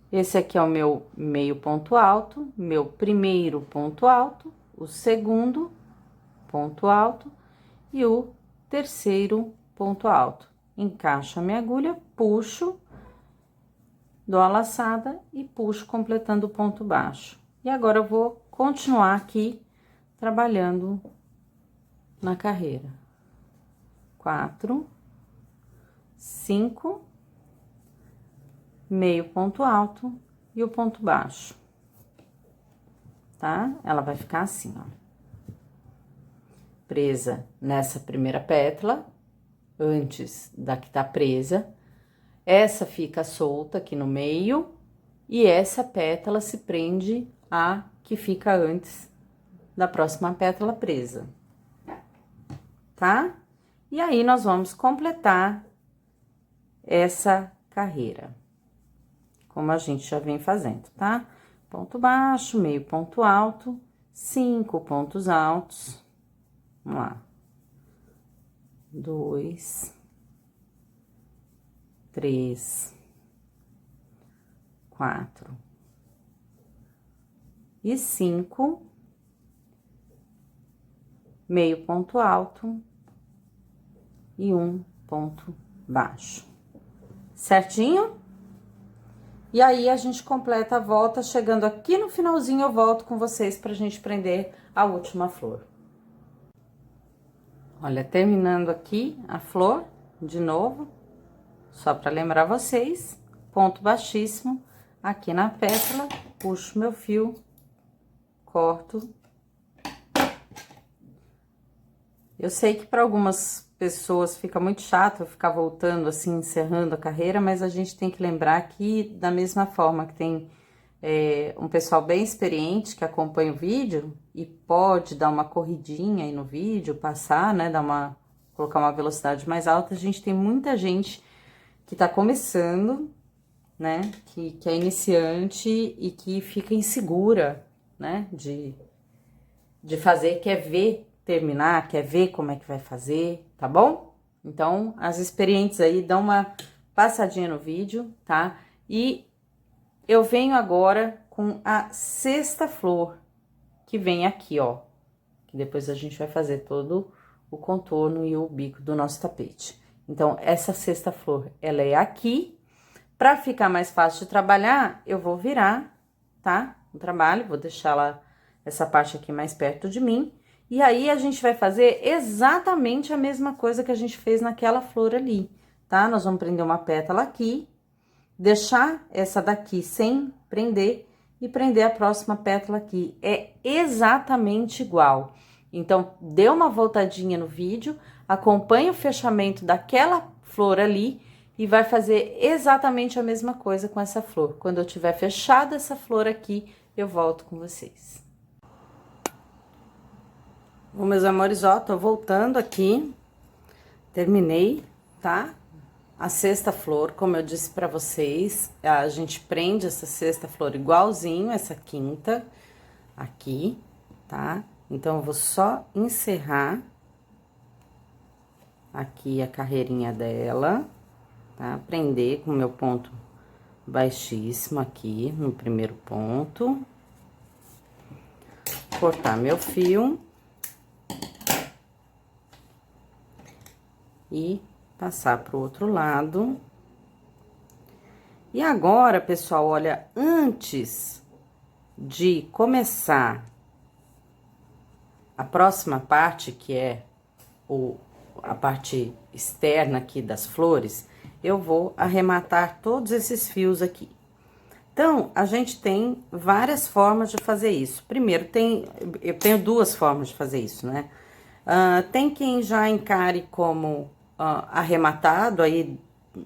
Speaker 1: Esse aqui é o meu meio ponto alto, meu primeiro ponto alto, o segundo ponto alto e o terceiro ponto alto. Encaixo a minha agulha, puxo, dou a laçada e puxo completando o ponto baixo. E agora eu vou continuar aqui trabalhando na carreira. 4, 5, meio ponto alto e o ponto baixo, tá? Ela vai ficar assim, ó. Presa nessa primeira pétala, antes da que tá presa. Essa fica solta aqui no meio e essa pétala se prende à que fica antes da próxima pétala presa, tá? E aí, nós vamos completar essa carreira, como a gente já vem fazendo, tá? Ponto baixo, meio ponto alto, 5 pontos altos. Vamos lá. 2, 3, 4 e 5, meio ponto alto e 1 ponto baixo. Certinho? E aí, a gente completa a volta, chegando aqui no finalzinho, eu volto com vocês pra gente prender a última flor. Olha, terminando aqui a flor, de novo, só pra lembrar vocês, ponto baixíssimo, aqui na pétala, puxo meu fio, corto. Eu sei que para algumas pessoas fica muito chato ficar voltando assim, encerrando a carreira, mas a gente tem que lembrar que, da mesma forma que tem um pessoal bem experiente que acompanha o vídeo e pode dar uma corridinha aí no vídeo, passar, né, colocar uma velocidade mais alta, a gente tem muita gente que tá começando, né, que é iniciante e que fica insegura, né, de fazer, quer ver terminar, quer ver como é que vai fazer, tá bom? Então, as experientes aí, dão uma passadinha no vídeo, tá? E eu venho agora com a sexta flor, que vem aqui, ó. Que depois a gente vai fazer todo o contorno e o bico do nosso tapete. Então, essa sexta flor, ela é aqui. Pra ficar mais fácil de trabalhar, eu vou virar, tá? O trabalho, vou deixar essa parte aqui mais perto de mim. E aí, a gente vai fazer exatamente a mesma coisa que a gente fez naquela flor ali, tá? Nós vamos prender uma pétala aqui, deixar essa daqui sem prender e prender a próxima pétala aqui. É exatamente igual. Então, dê uma voltadinha no vídeo, acompanhe o fechamento daquela flor ali e vai fazer exatamente a mesma coisa com essa flor. Quando eu tiver fechado essa flor aqui, eu volto com vocês. Bom, meus amores, ó, tô voltando aqui, terminei, tá? A sexta flor, como eu disse pra vocês, a gente prende essa sexta flor igualzinho essa quinta aqui, tá? Então, eu vou só encerrar aqui a carreirinha dela, tá? Prender com o meu ponto baixíssimo aqui no primeiro ponto. Cortar meu fio. E passar pro outro lado. E agora, pessoal, olha, antes de começar a próxima parte, que é a parte externa aqui das flores, eu vou arrematar todos esses fios aqui. Então, a gente tem várias formas de fazer isso. Primeiro, eu tenho duas formas de fazer isso, né? Tem quem já encare como arrematado, aí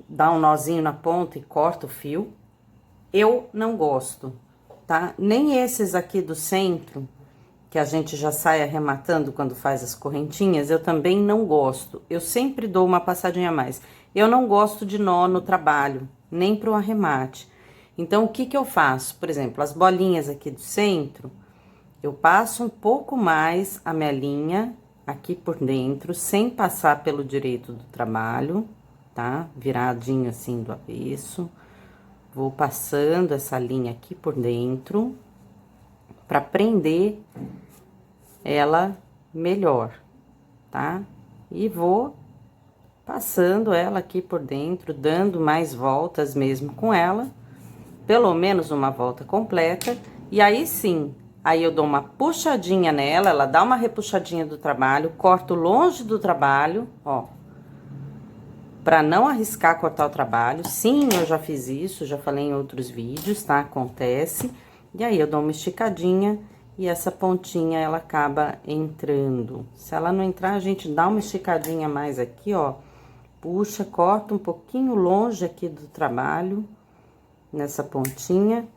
Speaker 1: dá um nozinho na ponta e corta o fio. Eu não gosto, tá? Nem esses aqui do centro, que a gente já sai arrematando quando faz as correntinhas, eu também não gosto. Eu sempre dou uma passadinha a mais. Eu não gosto de nó no trabalho, nem pro arremate. Então, o que que eu faço? Por exemplo, as bolinhas aqui do centro, eu passo um pouco mais a minha linha aqui por dentro, sem passar pelo direito do trabalho, tá? Viradinho assim do avesso. Vou passando essa linha aqui por dentro, pra prender ela melhor, tá? E vou passando ela aqui por dentro, dando mais voltas mesmo com ela, pelo menos uma volta completa, e aí sim, aí eu dou uma puxadinha nela, ela dá uma repuxadinha do trabalho, corto longe do trabalho, ó, pra não arriscar cortar o trabalho. Sim, eu já fiz isso, já falei em outros vídeos, tá? Acontece. E aí, eu dou uma esticadinha e essa pontinha, ela acaba entrando. Se ela não entrar, a gente dá uma esticadinha mais aqui, ó. Puxa, corta um pouquinho longe aqui do trabalho, nessa pontinha.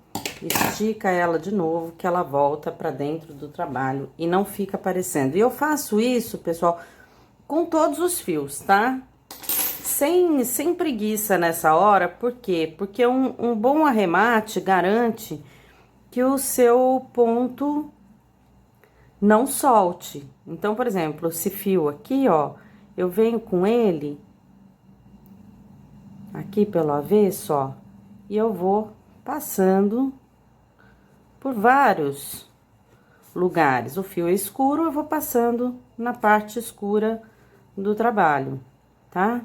Speaker 1: Estica ela de novo, que ela volta pra dentro do trabalho e não fica aparecendo. E eu faço isso, pessoal, com todos os fios, tá? Sem preguiça nessa hora, por quê? Porque um bom arremate garante que o seu ponto não solte. Então, por exemplo, esse fio aqui, ó, eu venho com ele aqui pelo avesso, ó, e eu vou passando por vários lugares. O fio é escuro, eu vou passando na parte escura do trabalho, tá?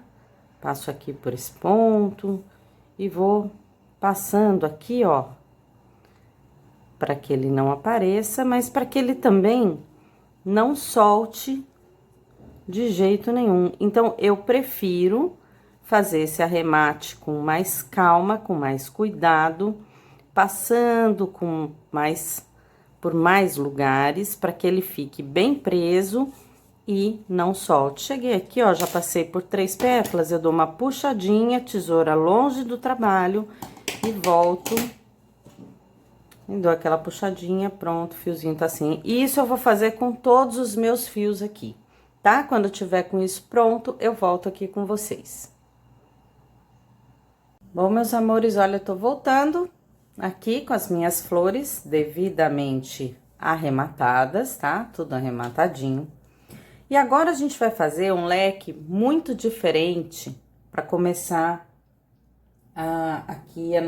Speaker 1: Passo aqui por esse ponto e vou passando aqui, ó, para que ele não apareça, mas para que ele também não solte de jeito nenhum. Então, eu prefiro fazer esse arremate com mais calma, com mais cuidado, passando por mais lugares, para que ele fique bem preso e não solte. Cheguei aqui, ó, já passei por 3 pétalas, eu dou uma puxadinha, tesoura longe do trabalho e volto. E dou aquela puxadinha, pronto, o fiozinho tá assim. E isso eu vou fazer com todos os meus fios aqui, tá? Quando eu tiver com isso pronto, eu volto aqui com vocês. Bom, meus amores, olha, eu tô voltando aqui com as minhas flores devidamente arrematadas, tá? Tudo arrematadinho. E agora a gente vai fazer um leque muito diferente para começar aqui a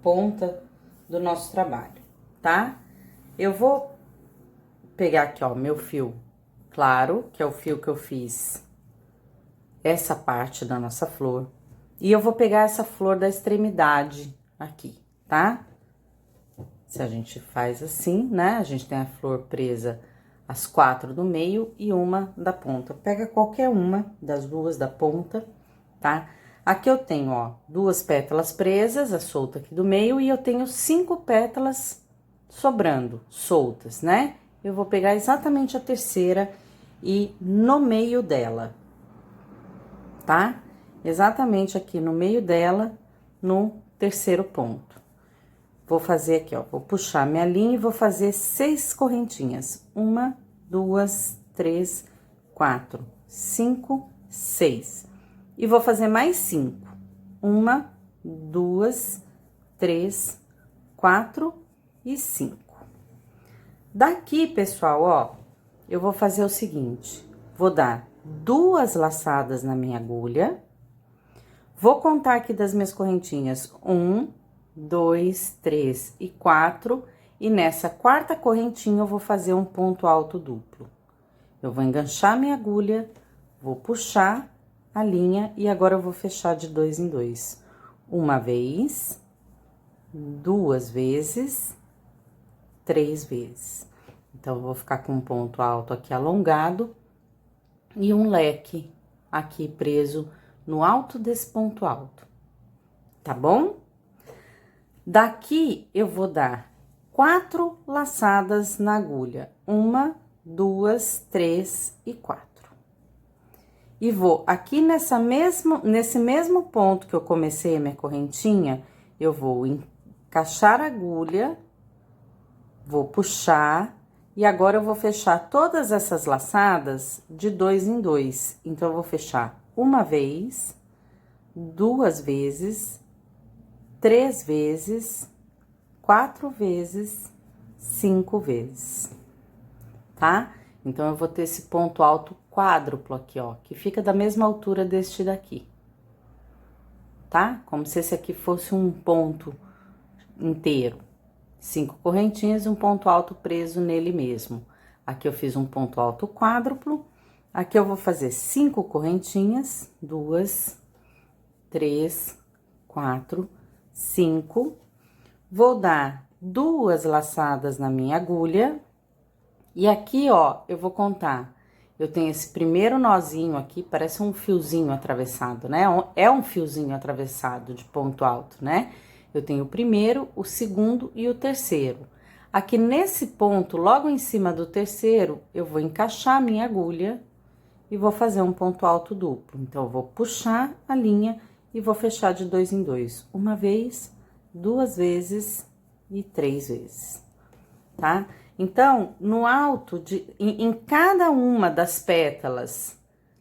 Speaker 1: ponta do nosso trabalho, tá? Eu vou pegar aqui, ó, meu fio claro, que é o fio que eu fiz essa parte da nossa flor. E eu vou pegar essa flor da extremidade aqui, tá? Se a gente faz assim, né? A gente tem a flor presa as 4 do meio e uma da ponta. Pega qualquer uma das duas da ponta, tá? Aqui eu tenho, ó, 2 pétalas presas, a solta aqui do meio, e eu tenho 5 pétalas sobrando, soltas, né? Eu vou pegar exatamente a terceira e no meio dela, tá? Exatamente aqui no meio dela, no terceiro ponto. Vou fazer aqui, ó, vou puxar minha linha e vou fazer 6 correntinhas. 1, 2, 3, 4, 5, 6. E vou fazer mais 5. 1, 2, 3, 4 e 5. Daqui, pessoal, ó, eu vou fazer o seguinte: vou dar 2 laçadas na minha agulha. Vou contar aqui das minhas correntinhas: 1, 2, 3 e 4. E nessa quarta correntinha, eu vou fazer um ponto alto duplo. Eu vou enganchar minha agulha, vou puxar a linha e agora eu vou fechar de 2 em 2. Uma vez, 2 vezes, 3 vezes. Então, eu vou ficar com um ponto alto aqui alongado e um leque aqui preso no alto desse ponto alto, tá bom? Daqui, eu vou dar 4 laçadas na agulha. 1, 2, 3 e 4. E vou aqui nesse mesmo ponto que eu comecei a minha correntinha, eu vou encaixar a agulha, vou puxar, e agora eu vou fechar todas essas laçadas de 2 em 2. Então, eu vou fechar uma vez, 2 vezes, 3 vezes, 4 vezes, 5 vezes, tá? Então, eu vou ter esse ponto alto quádruplo aqui, ó, que fica da mesma altura deste daqui, tá? Como se esse aqui fosse um ponto inteiro. 5 correntinhas e um ponto alto preso nele mesmo. Aqui eu fiz um ponto alto quádruplo. Aqui eu vou fazer 5 correntinhas, 2, 3, 4, 5. Vou dar 2 laçadas na minha agulha. E aqui, ó, eu vou contar. Eu tenho esse primeiro nozinho aqui, parece um fiozinho atravessado, né? É um fiozinho atravessado de ponto alto, né? Eu tenho o primeiro, o segundo e o terceiro. Aqui nesse ponto, logo em cima do terceiro, eu vou encaixar a minha agulha e vou fazer um ponto alto duplo. Então, eu vou puxar a linha e vou fechar de 2 em 2. Uma vez, 2 vezes e 3 vezes, tá? Então, no alto, em cada uma das pétalas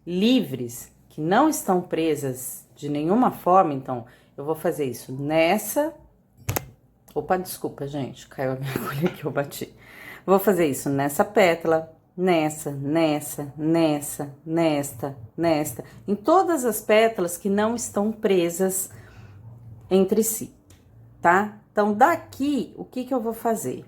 Speaker 1: livres, que não estão presas de nenhuma forma, então, eu vou fazer isso nessa... Opa, desculpa, gente, caiu a minha agulha que eu bati. Vou fazer isso nessa pétala, nesta, em todas as pétalas que não estão presas entre si, tá? Então, daqui, o que que eu vou fazer?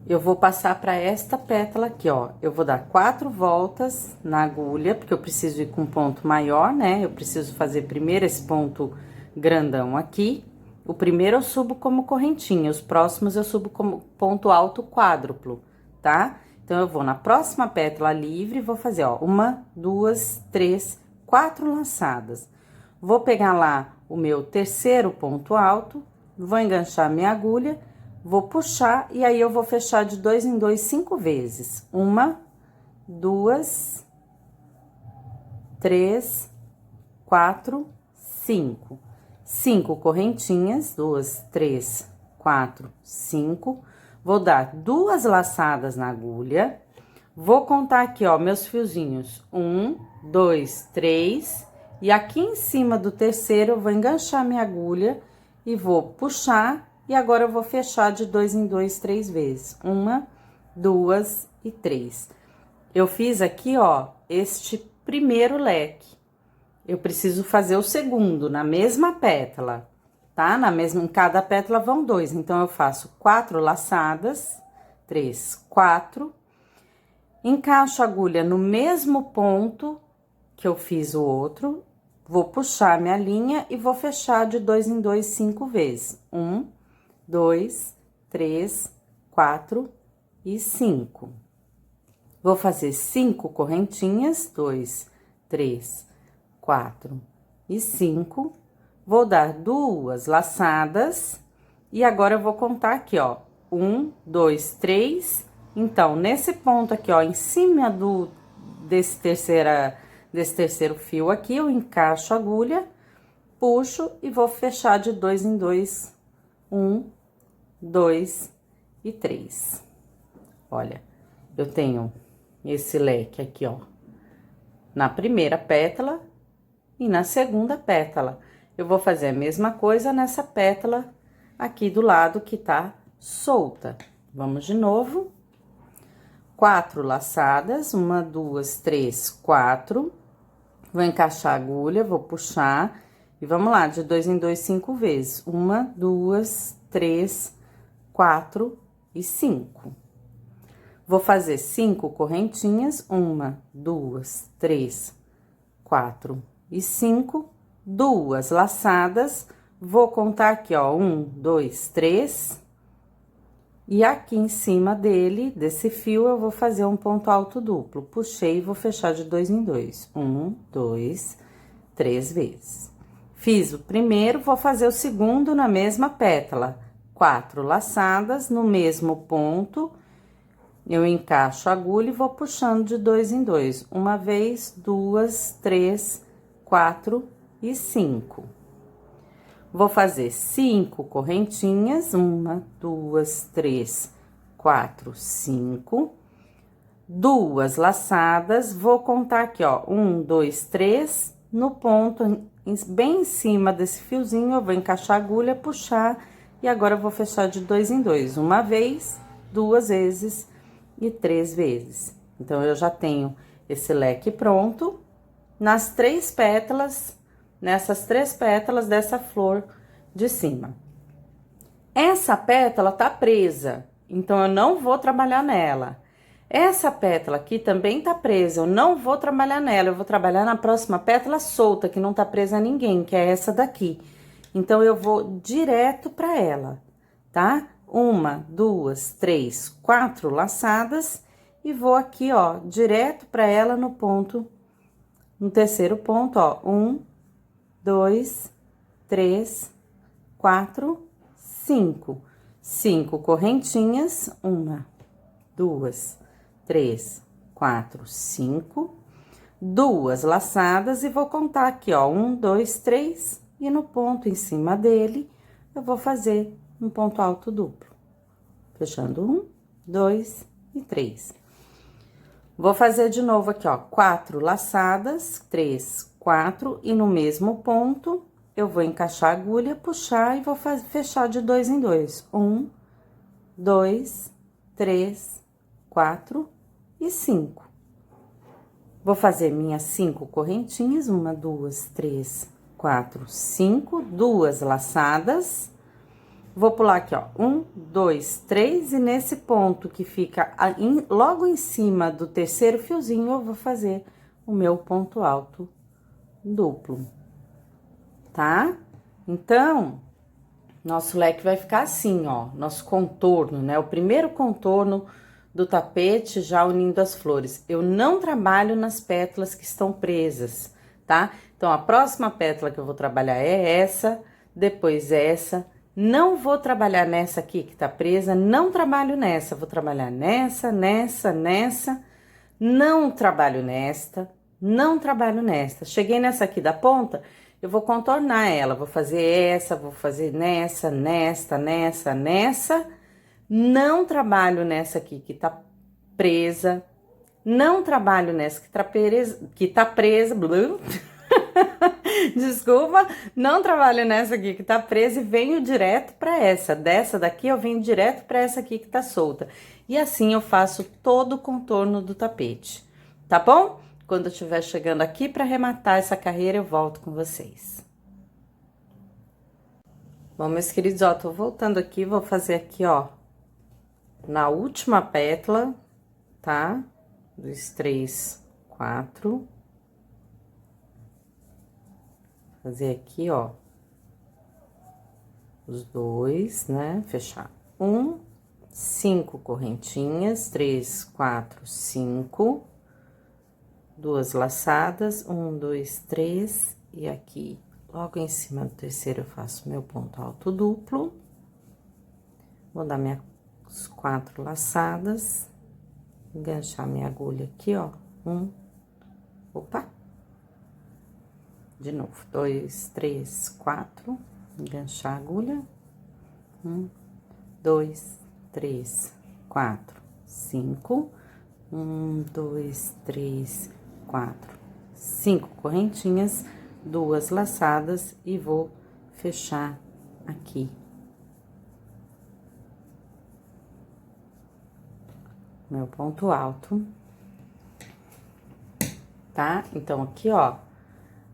Speaker 1: Eu vou passar para esta pétala aqui, ó. Eu vou dar 4 voltas na agulha, porque eu preciso ir com um ponto maior, né? Eu preciso fazer primeiro esse ponto grandão aqui. O primeiro eu subo como correntinha, os próximos eu subo como ponto alto quádruplo, tá? Então, eu vou na próxima pétala livre e vou fazer, ó, 1, 2, 3, 4 laçadas. Vou pegar lá o meu terceiro ponto alto, vou enganchar minha agulha, vou puxar e aí eu vou fechar de 2 em 2 5 vezes. 1, 2, 3, 4, 5. 5 correntinhas, 2, 3, 4, 5. Vou dar 2 laçadas na agulha. Vou contar aqui, ó, meus fiozinhos. 1, 2, 3. E aqui em cima do terceiro, eu vou enganchar minha agulha e vou puxar. E agora, eu vou fechar de 2 em 2, 3 vezes. 1, 2 e 3. Eu fiz aqui, ó, este primeiro leque. Eu preciso fazer o segundo na mesma pétala, tá? Em cada pétala vão 2. Então, eu faço 4 laçadas, 3, 4. Encaixo a agulha no mesmo ponto que eu fiz o outro. Vou puxar minha linha e vou fechar de 2 em 2, 5 vezes. 1, 2, 3, 4 e 5. Vou fazer 5 correntinhas, 2, 3, 4 e 5. Vou dar 2 laçadas. E agora, eu vou contar aqui, ó. 1, 2, 3. Então, nesse ponto aqui, ó, em cima desse terceiro fio aqui, eu encaixo a agulha, puxo e vou fechar de 2 em 2. 1, 2 e 3. Olha, eu tenho esse leque aqui, ó, na primeira pétala e na segunda pétala. Eu vou fazer a mesma coisa nessa pétala aqui do lado que tá solta. Vamos de novo. 4 laçadas, 1, 2, 3, 4. Vou encaixar a agulha, vou puxar e vamos lá, de 2 em 2, 5 vezes. 1, 2, 3, 4 e 5. Vou fazer 5 correntinhas, 1, 2, 3, 4 e 5, 2 laçadas. Vou contar aqui, ó, 1, 2, 3. E aqui em cima desse fio, eu vou fazer um ponto alto duplo. Puxei e vou fechar de 2 em 2. 1, 2, 3 vezes. Fiz o primeiro, vou fazer o segundo na mesma pétala. 4 laçadas no mesmo ponto, eu encaixo a agulha e vou puxando de 2 em 2. Uma vez, 2, 3, 4 e 5. Vou fazer 5 correntinhas, 1, 2, 3, 4, 5. 2 laçadas, vou contar aqui, ó, 1, 2, 3, no ponto, bem em cima desse fiozinho, eu vou encaixar a agulha, puxar, e agora eu vou fechar de 2 em 2, uma vez, 2 vezes e 3 vezes. Então, eu já tenho esse leque pronto, nas 3 pétalas, nessas 3 pétalas dessa flor de cima. Essa pétala tá presa, então eu não vou trabalhar nela. Essa pétala aqui também tá presa, eu não vou trabalhar nela, eu vou trabalhar na próxima pétala solta, que não tá presa a ninguém, que é essa daqui. Então, eu vou direto pra ela, tá? 1, 2, 3, 4 laçadas, e vou aqui, ó, direto pra ela no ponto, no terceiro ponto, ó, 1, 2, 3, 4, 5. 5 correntinhas, 1, 2, 3, 4, 5, 2 laçadas, e vou contar aqui, ó, 1, 2, 3, e no ponto em cima dele, eu vou fazer um ponto alto duplo. Fechando 1, 2 e 3. Vou fazer de novo aqui, ó, 4 laçadas, 3, 4, e no mesmo ponto, eu vou encaixar a agulha, puxar e vou fechar de 2 em 2. 1, 2, 3, 4 e 5. Vou fazer minhas 5 correntinhas, 1, 2, 3, 4, 5, 2 laçadas. Vou pular aqui, ó, 1, 2, 3, e nesse ponto que fica logo em cima do terceiro fiozinho, eu vou fazer o meu ponto alto duplo, tá? Então, nosso leque vai ficar assim, ó, nosso contorno, né? O primeiro contorno do tapete já unindo as flores. Eu não trabalho nas pétalas que estão presas, tá? Então, a próxima pétala que eu vou trabalhar é essa, depois essa. Não vou trabalhar nessa aqui que tá presa, não trabalho nessa, vou trabalhar nessa, nessa, nessa. Não trabalho nesta, não trabalho nesta. Cheguei nessa aqui da ponta, eu vou contornar ela, vou fazer essa, vou fazer nessa, nesta, nessa, nessa. Não trabalho nessa aqui que tá presa, não trabalho nessa que tá presa, desculpa, não trabalho nessa aqui que tá presa e venho direto pra essa. Dessa daqui eu venho direto pra essa aqui que tá solta. E assim eu faço todo o contorno do tapete, tá bom? Quando eu estiver chegando aqui pra arrematar essa carreira, eu volto com vocês. Bom, meus queridos, ó, tô voltando aqui, vou fazer aqui, ó, na última pétala, tá? 2, 3, 4. Fazer aqui, ó, os 2, né? Fechar 1, 5 correntinhas, 3, 4, 5, 2 laçadas, 1, 2, 3, e aqui, logo em cima do terceiro, eu faço meu ponto alto duplo. Vou dar minhas 4 laçadas, enganchar minha agulha aqui, ó, opa! De novo, 2, 3, 4, enganchar a agulha, 1, 2, 3, 4, 5, 1, 2, 3, 4, 5 correntinhas, 2 laçadas, e vou fechar aqui. Meu ponto alto, tá? Então, aqui, ó,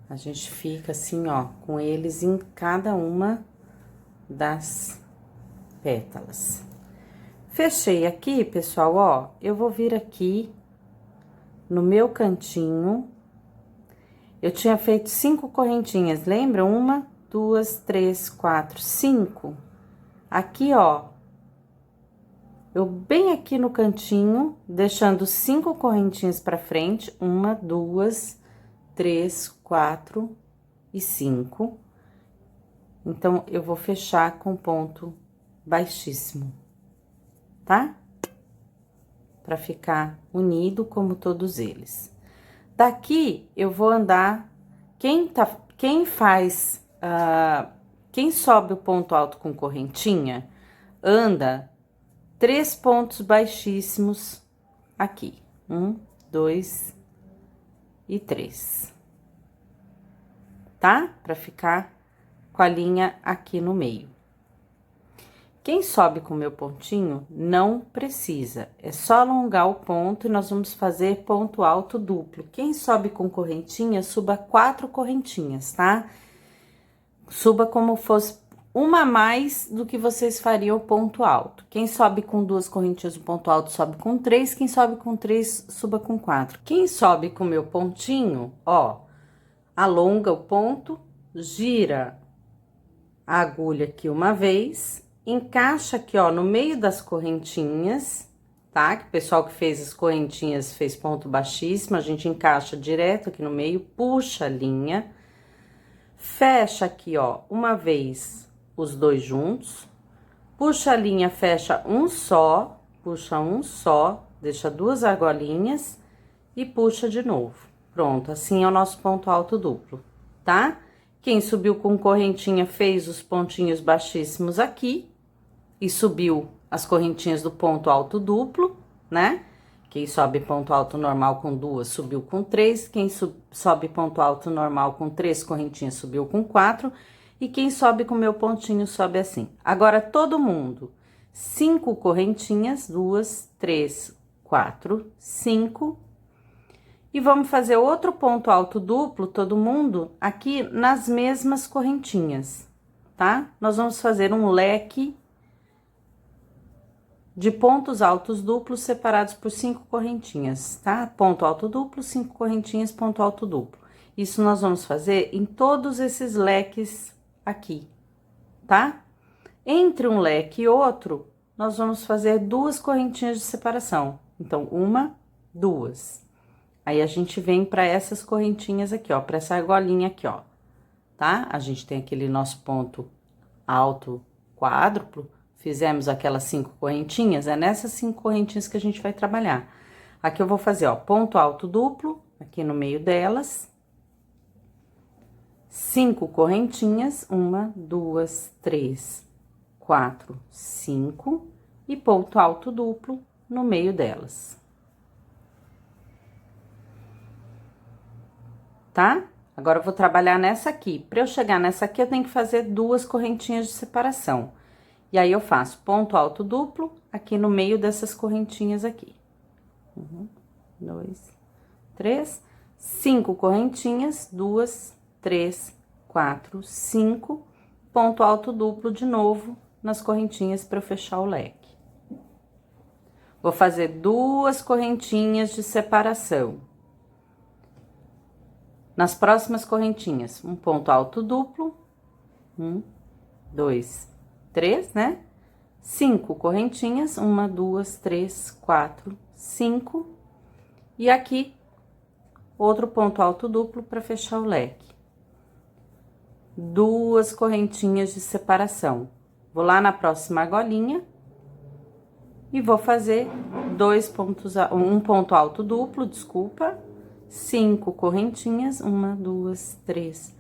Speaker 1: a gente fica assim, ó, com eles em cada uma das pétalas. Fechei aqui, pessoal, ó, eu vou vir aqui no meu cantinho. Eu tinha feito 5 correntinhas, lembra? 1, 2, 3, 4, 5. Aqui, ó, eu bem aqui no cantinho, deixando 5 correntinhas pra frente, 1, 2, 3, 4 e 5. Então, eu vou fechar com ponto baixíssimo, tá? Pra ficar unido como todos eles. Daqui, eu vou andar, quem sobe o ponto alto com correntinha, anda 3 pontos baixíssimos aqui. 1, 2 e 3. Tá? Pra ficar com a linha aqui no meio. Quem sobe com o meu pontinho, não precisa. É só alongar o ponto e nós vamos fazer ponto alto duplo. Quem sobe com correntinha, suba 4 correntinhas, tá? Suba como fosse uma a mais do que vocês fariam o ponto alto. Quem sobe com 2 correntinhas, o ponto alto sobe com 3. Quem sobe com 3, suba com 4. Quem sobe com o meu pontinho, ó, alonga o ponto, gira a agulha aqui uma vez, encaixa aqui, ó, no meio das correntinhas, tá? Que o pessoal que fez as correntinhas fez ponto baixíssimo, a gente encaixa direto aqui no meio, puxa a linha, fecha aqui, ó, uma vez os dois juntos, puxa a linha, fecha um só, puxa um só, deixa 2 argolinhas e puxa de novo. Pronto, assim é o nosso ponto alto duplo, tá? Quem subiu com correntinha fez os pontinhos baixíssimos aqui e subiu as correntinhas do ponto alto duplo, né? Quem sobe ponto alto normal com 2, subiu com 3. Quem sobe ponto alto normal com 3 correntinhas, subiu com 4. E quem sobe com meu pontinho, sobe assim. Agora, todo mundo, 5 correntinhas, 2, 3, 4, 5. E vamos fazer outro ponto alto duplo, todo mundo, aqui nas mesmas correntinhas, tá? Nós vamos fazer um leque de pontos altos duplos separados por 5 correntinhas, tá? Ponto alto duplo, 5 correntinhas, ponto alto duplo. Isso nós vamos fazer em todos esses leques aqui, tá? Entre um leque e outro, nós vamos fazer 2 correntinhas de separação. Então, 1, 2. Aí, a gente vem para essas correntinhas aqui, ó, para essa argolinha aqui, ó, tá? A gente tem aquele nosso ponto alto quádruplo, fizemos aquelas 5 correntinhas, é nessas 5 correntinhas que a gente vai trabalhar. Aqui eu vou fazer, ó, ponto alto duplo, aqui no meio delas. 5 correntinhas, 1, 2, 3, 4, 5, e ponto alto duplo no meio delas. Tá? Agora, eu vou trabalhar nessa aqui. Para eu chegar nessa aqui, eu tenho que fazer 2 correntinhas de separação. E aí, eu faço ponto alto duplo aqui no meio dessas correntinhas aqui. 1, 2, 3, 5 correntinhas, 2, 3, 4, 5, ponto alto duplo de novo nas correntinhas para eu fechar o leque. Vou fazer 2 correntinhas de separação. Nas próximas correntinhas, um ponto alto duplo, 1, 2, 3, né? 5 correntinhas, 1, 2, 3, 4, 5. E aqui, outro ponto alto duplo para fechar o leque. 2 correntinhas de separação. Vou lá na próxima argolinha e vou fazer um ponto alto duplo, desculpa. 5 correntinhas, 1, 2, 3,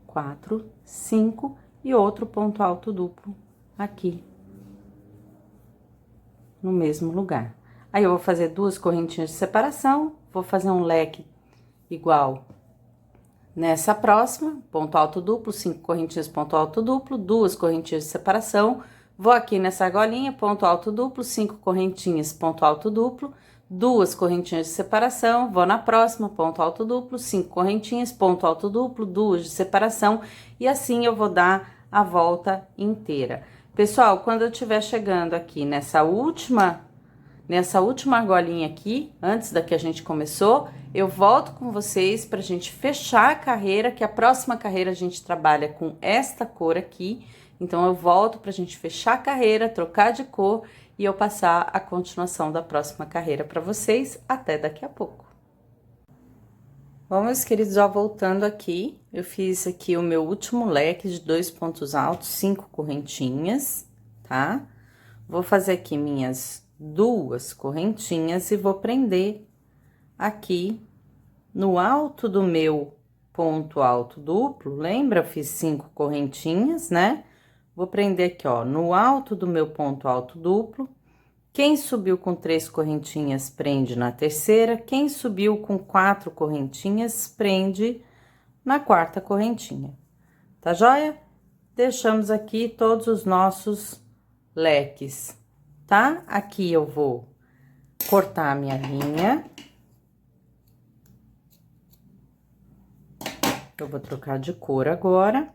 Speaker 1: 4, 5, e outro ponto alto duplo aqui, no mesmo lugar. Aí, eu vou fazer 2 correntinhas de separação, vou fazer um leque igual nessa próxima, ponto alto duplo, 5 correntinhas, ponto alto duplo, 2 correntinhas de separação, vou aqui nessa argolinha, ponto alto duplo, 5 correntinhas, ponto alto duplo, 2 correntinhas de separação, vou na próxima, ponto alto duplo, 5 correntinhas, ponto alto duplo, 2 de separação, e assim eu vou dar a volta inteira. Pessoal, quando eu estiver chegando aqui nessa última argolinha aqui, antes da que a gente começou, eu volto com vocês pra gente fechar a carreira, que a próxima carreira a gente trabalha com esta cor aqui. Então, eu volto pra gente fechar a carreira, trocar de cor e eu passar a continuação da próxima carreira para vocês. Até daqui a pouco. Bom, meus queridos, ó, voltando aqui, eu fiz aqui o meu último leque de 2 pontos altos, 5 correntinhas, tá? Vou fazer aqui minhas 2 correntinhas e vou prender aqui no alto do meu ponto alto duplo. Lembra? Eu fiz 5 correntinhas, né? Vou prender aqui, ó, no alto do meu ponto alto duplo. Quem subiu com 3 correntinhas, prende na terceira. Quem subiu com 4 correntinhas, prende na quarta correntinha. Tá joia? Deixamos aqui todos os nossos leques, tá? Aqui eu vou cortar a minha linha. Eu vou trocar de cor agora.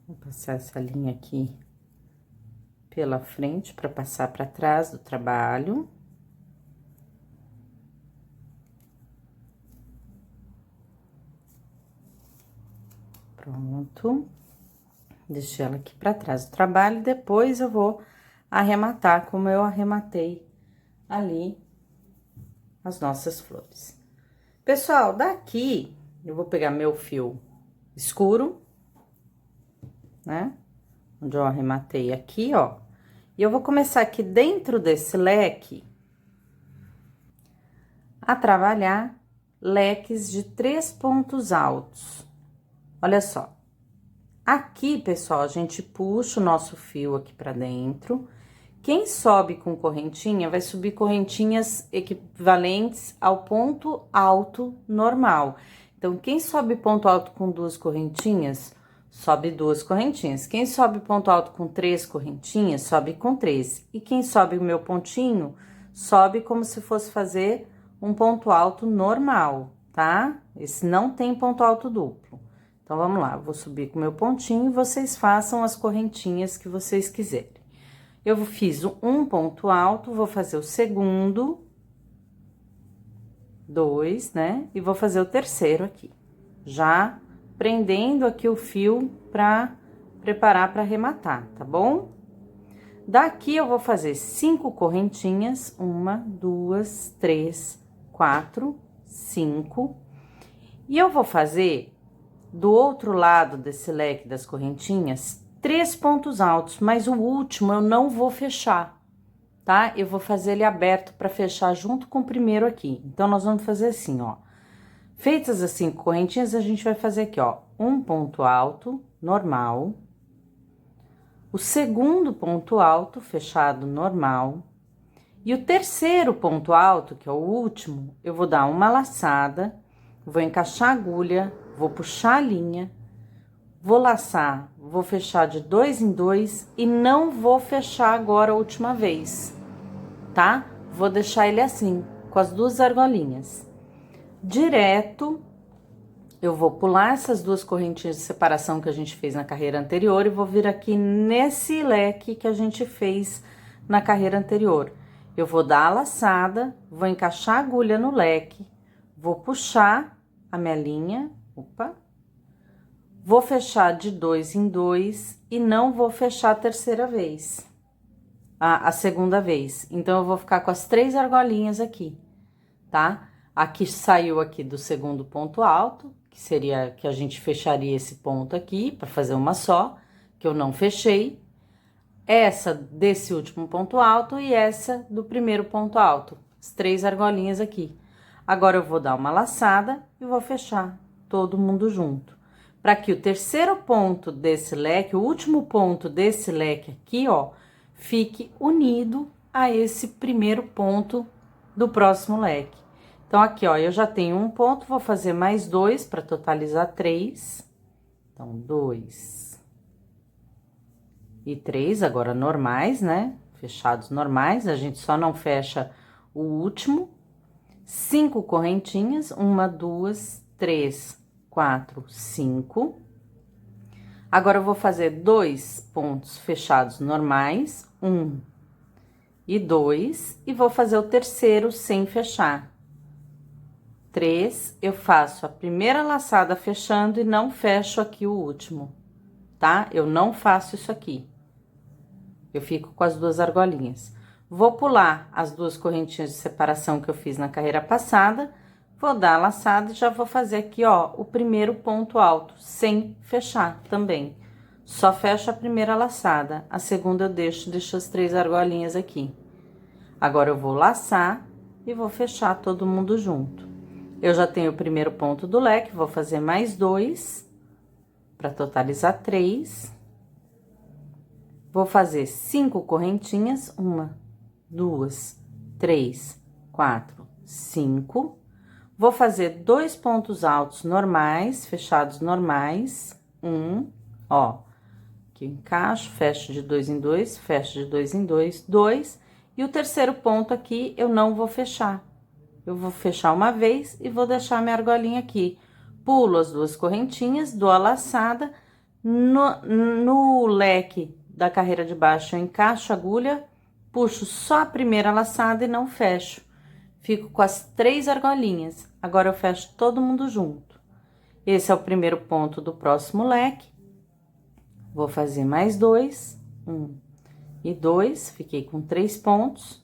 Speaker 1: Vou passar essa linha aqui pela frente para passar para trás do trabalho. Pronto. Deixei ela aqui para trás do trabalho, depois eu vou arrematar como eu arrematei ali as nossas flores. Pessoal, daqui eu vou pegar meu fio escuro, né? Onde eu arrematei aqui, ó. E eu vou começar aqui dentro desse leque a trabalhar leques de 3 pontos altos. Olha só. Aqui, pessoal, a gente puxa o nosso fio aqui pra dentro. Quem sobe com correntinha, vai subir correntinhas equivalentes ao ponto alto normal. Então, quem sobe ponto alto com 2 correntinhas, sobe 2 correntinhas. Quem sobe ponto alto com 3 correntinhas, sobe com 3. E quem sobe o meu pontinho, sobe como se fosse fazer um ponto alto normal, tá? Esse não tem ponto alto duplo. Então, vamos lá, vou subir com o meu pontinho e vocês façam as correntinhas que vocês quiserem. Eu fiz um ponto alto, vou fazer o segundo, 2, né? E vou fazer o terceiro aqui. Já prendendo aqui o fio pra preparar para arrematar, tá bom? Daqui eu vou fazer 5 correntinhas, 1, 2, 3, 4, 5. E eu vou fazer do outro lado desse leque das correntinhas 3 pontos altos, mas o último eu não vou fechar, tá? Eu vou fazer ele aberto para fechar junto com o primeiro aqui. Então, nós vamos fazer assim, ó. Feitas as 5 correntinhas, a gente vai fazer aqui, ó, um ponto alto normal, o segundo ponto alto fechado normal, e o terceiro ponto alto, que é o último, eu vou dar uma laçada, vou encaixar a agulha, vou puxar a linha, vou laçar, vou fechar de 2 em 2 e não vou fechar agora a última vez, tá? Vou deixar ele assim, com as 2 argolinhas. Direto, eu vou pular essas 2 correntinhas de separação que a gente fez na carreira anterior e vou vir aqui nesse leque que a gente fez na carreira anterior. Eu vou dar a laçada, vou encaixar a agulha no leque, vou puxar a minha linha, opa, vou fechar de 2 em 2 e não vou fechar a terceira vez, a segunda vez. Então, eu vou ficar com as 3 argolinhas aqui, tá? Aqui saiu aqui do segundo ponto alto, que seria que a gente fecharia esse ponto aqui para fazer uma só, que eu não fechei. Essa desse último ponto alto e essa do primeiro ponto alto, as 3 argolinhas aqui. Agora, eu vou dar uma laçada e vou fechar todo mundo junto. Para que o terceiro ponto desse leque, o último ponto desse leque aqui, ó, fique unido a esse primeiro ponto do próximo leque. Então, aqui, ó, eu já tenho um ponto, vou fazer mais 2 para totalizar 3. Então, 2 e 3, agora normais, né? Fechados normais, a gente só não fecha o último. 5 correntinhas, 1, 2, 3, 4, 5. Agora, eu vou fazer 2 pontos fechados normais, 1 e 2, e vou fazer o terceiro sem fechar. 3, eu faço a primeira laçada fechando e não fecho aqui o último, tá? Eu não faço isso aqui. Eu fico com as 2 argolinhas. Vou pular as 2 correntinhas de separação que eu fiz na carreira passada, vou dar a laçada e já vou fazer aqui, ó, o primeiro ponto alto, sem fechar também. só fecho a primeira laçada, a segunda eu deixo as 3 argolinhas aqui. Agora, eu vou laçar e vou fechar todo mundo junto. Eu já tenho o primeiro ponto do leque, vou fazer mais 2, para totalizar 3. Vou fazer 5 correntinhas, 1, 2, 3, 4, 5. Vou fazer 2 pontos altos normais, fechados normais, ó, aqui eu encaixo, fecho de 2 em 2, fecho de 2 em 2, 2, e o terceiro ponto aqui eu não vou fechar. Eu vou fechar uma vez e vou deixar minha argolinha aqui. Pulo as 2 correntinhas, dou a laçada, no leque da carreira de baixo eu encaixo a agulha, puxo só a primeira laçada e não fecho. Fico com as 3 argolinhas. Agora, eu fecho todo mundo junto. Esse é o primeiro ponto do próximo leque. Vou fazer mais 2, 1 e 2, fiquei com 3 pontos.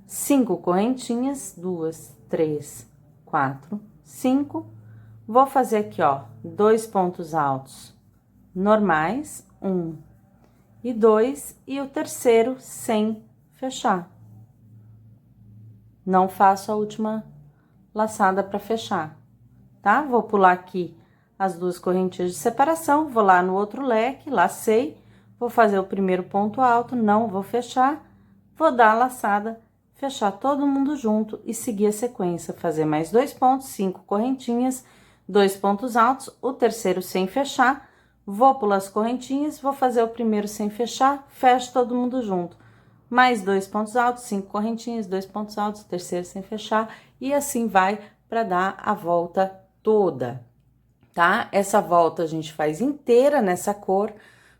Speaker 1: 5 correntinhas, 2, 3, 4, 5. Vou fazer aqui, ó, 2 pontos altos normais, 1 e 2, e o terceiro sem fechar. Não faço a última laçada para fechar, tá? Vou pular aqui as 2 correntinhas de separação, vou lá no outro leque, lacei, vou fazer o primeiro ponto alto, não vou fechar, vou dar a laçada, fechar todo mundo junto e seguir a sequência, fazer mais 2 pontos, 5 correntinhas, 2 pontos altos, o terceiro sem fechar, vou pular as correntinhas, vou fazer o primeiro sem fechar, fecho todo mundo junto. Mais 2 pontos altos, 5 correntinhas, 2 pontos altos, terceiro sem fechar, e assim vai para dar a volta toda, tá? Essa volta a gente faz inteira nessa cor.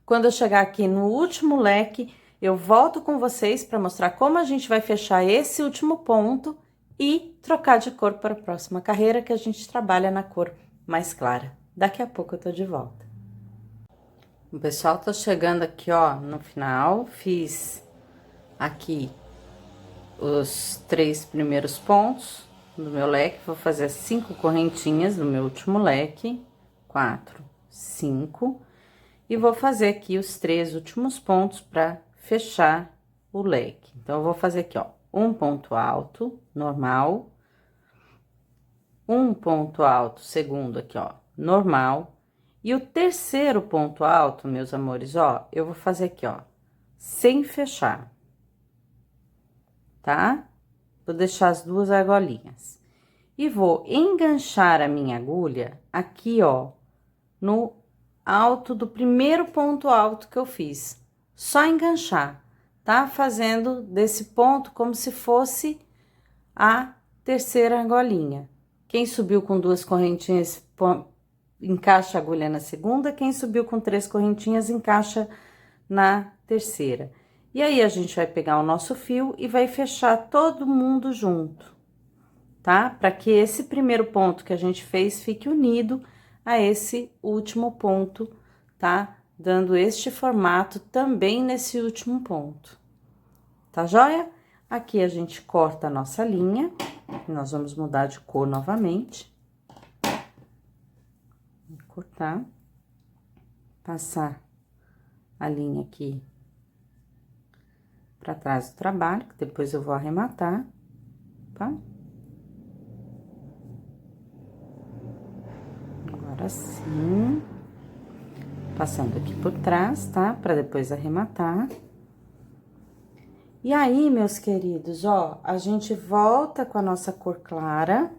Speaker 1: Quando eu chegar aqui no último leque, eu volto com vocês para mostrar como a gente vai fechar esse último ponto e trocar de cor para a próxima carreira, que a gente trabalha na cor mais clara. Daqui a pouco eu tô de volta. O pessoal tá chegando aqui, ó, no final, fiz aqui os 3 primeiros pontos do meu leque, vou fazer 5 correntinhas do meu último leque, 4, 5, e vou fazer aqui os 3 últimos pontos para fechar o leque. Então, eu vou fazer aqui, ó, um ponto alto, normal, um ponto alto, segundo aqui, ó, normal, e o terceiro ponto alto, meus amores, ó, eu vou fazer aqui, ó, sem fechar. Tá? Vou deixar as 2 argolinhas. E vou enganchar a minha agulha aqui, ó, no alto do primeiro ponto alto que eu fiz. Só enganchar, tá? Fazendo desse ponto como se fosse a terceira argolinha. Quem subiu com 2 correntinhas, encaixa a agulha na segunda. Quem subiu com 3 correntinhas, encaixa na terceira. E aí, a gente vai pegar o nosso fio e vai fechar todo mundo junto, tá? Para que esse primeiro ponto que a gente fez fique unido a esse último ponto, tá? Dando este formato também nesse último ponto, tá joia? Aqui a gente corta a nossa linha, nós vamos mudar de cor novamente. Vou cortar, passar a linha aqui para trás do trabalho, que depois eu vou arrematar, tá? Agora sim. Passando aqui por trás, tá? Para depois arrematar. E aí, meus queridos, ó, a gente volta com a nossa cor clara,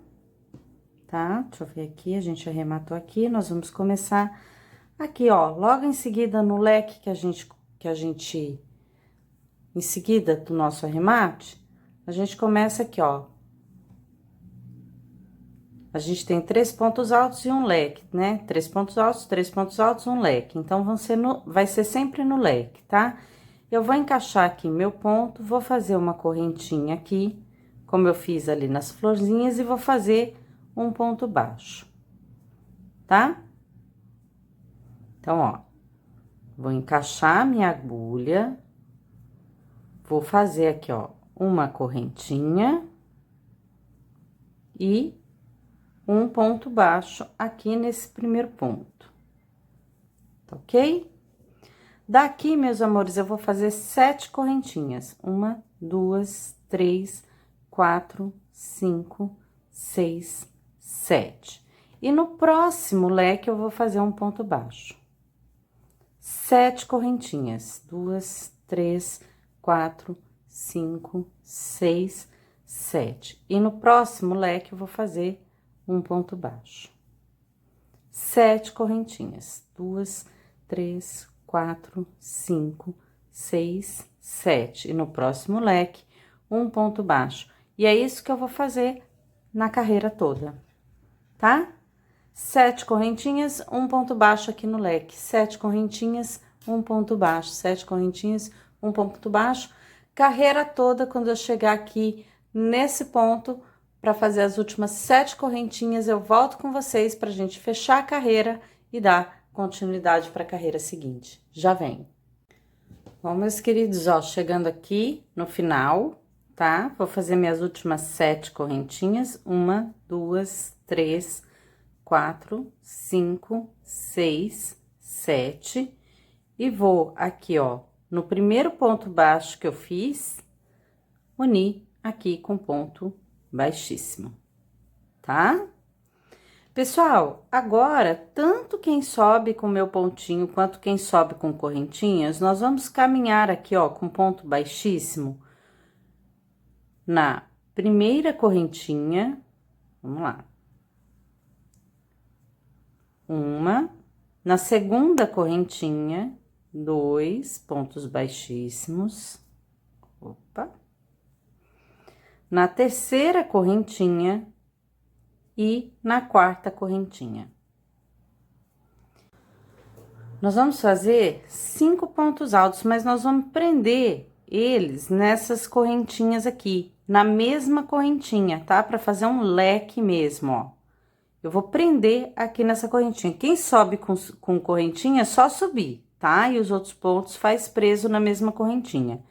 Speaker 1: tá? Deixa eu ver aqui, a gente arrematou aqui, nós vamos começar aqui, ó, logo em seguida no leque que a gente em seguida do nosso arremate, a gente começa aqui, ó. A gente tem 3 pontos altos e um leque, né? 3 pontos altos, um leque. Então, vai ser sempre no leque, tá? Eu vou encaixar aqui meu ponto, vou fazer uma correntinha aqui, como eu fiz ali nas florzinhas, e vou fazer um ponto baixo, tá? Então, ó, vou encaixar minha agulha. Vou fazer aqui, ó, uma correntinha e um ponto baixo aqui nesse primeiro ponto, tá ok? Daqui, meus amores, eu vou fazer 7 correntinhas. 1, 2, 3, 4, 5, 6, 7. E no próximo leque, eu vou fazer um ponto baixo. 7 correntinhas. 2, 3, 4, 5, 6, 7. E no próximo leque, eu vou fazer um ponto baixo. 7 correntinhas. 2, 3, 4, 5, 6, 7. E no próximo leque, um ponto baixo. E é isso que eu vou fazer na carreira toda, tá? 7 correntinhas, um ponto baixo aqui no leque. 7 correntinhas, um ponto baixo. 7 correntinhas, um ponto baixo. Carreira toda, quando eu chegar aqui nesse ponto, para fazer as últimas 7 correntinhas, eu volto com vocês pra gente fechar a carreira e dar continuidade para a carreira seguinte. Já vem. Bom, meus queridos, ó, chegando aqui no final, tá? Vou fazer minhas últimas 7 correntinhas. 1, 2, 3, 4, 5, 6, 7. E vou aqui, ó, no primeiro ponto baixo que eu fiz, unir aqui com ponto baixíssimo, tá? Pessoal, agora, tanto quem sobe com meu pontinho, quanto quem sobe com correntinhas, nós vamos caminhar aqui, ó, com ponto baixíssimo na primeira correntinha. Vamos lá. Uma. Na segunda correntinha, 2 pontos baixíssimos. Opa. Na terceira correntinha e na quarta correntinha. Nós vamos fazer 5 pontos altos, mas nós vamos prender eles nessas correntinhas aqui, na mesma correntinha, tá? Para fazer um leque mesmo, ó. Eu vou prender aqui nessa correntinha. Quem sobe com correntinha é só subir, tá? E os outros pontos faz preso na mesma correntinha.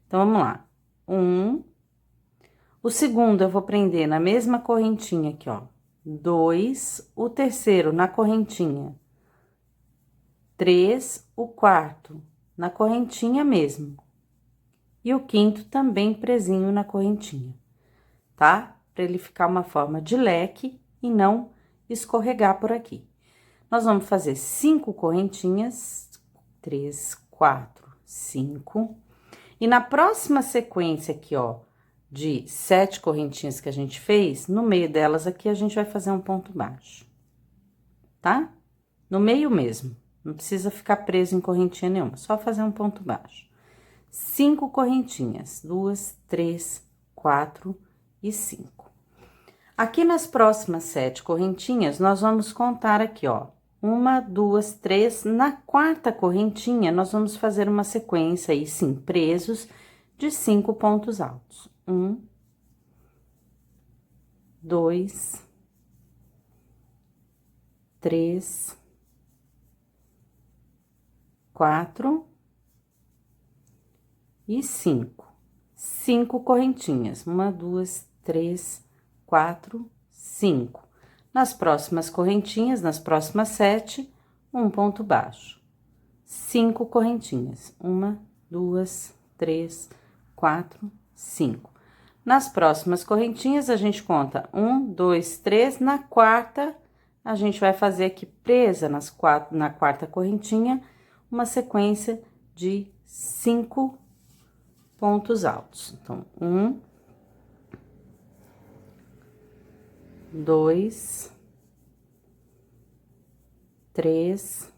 Speaker 1: Então, vamos lá. 1. O segundo eu vou prender na mesma correntinha aqui, ó. 2. O terceiro na correntinha. 3. O quarto na correntinha mesmo. E o quinto também presinho na correntinha, tá? Para ele ficar uma forma de leque e não escorregar por aqui. Nós vamos fazer 5 correntinhas, 3, 4, 5. E na próxima sequência aqui, ó, de 7 correntinhas que a gente fez, no meio delas aqui, a gente vai fazer um ponto baixo, tá? No meio mesmo, não precisa ficar preso em correntinha nenhuma, só fazer um ponto baixo. 5 correntinhas, 2, 3, 4 e 5. Aqui nas próximas 7 correntinhas, nós vamos contar aqui, ó, 1, 2, 3, na quarta correntinha, nós vamos fazer uma sequência aí, sim, presos, de 5 pontos altos. 1, 2, 3, 4 e 5. 5 correntinhas. 1, 2, 3, 4, 5. Nas próximas correntinhas, nas próximas 7, um ponto baixo. 5 correntinhas. 1, 2, 3, 4, 5. Nas próximas correntinhas, a gente conta 1, 2, 3. Na quarta, a gente vai fazer aqui presa na quarta correntinha, uma sequência de 5 pontos altos. Então, 1, 2, 3,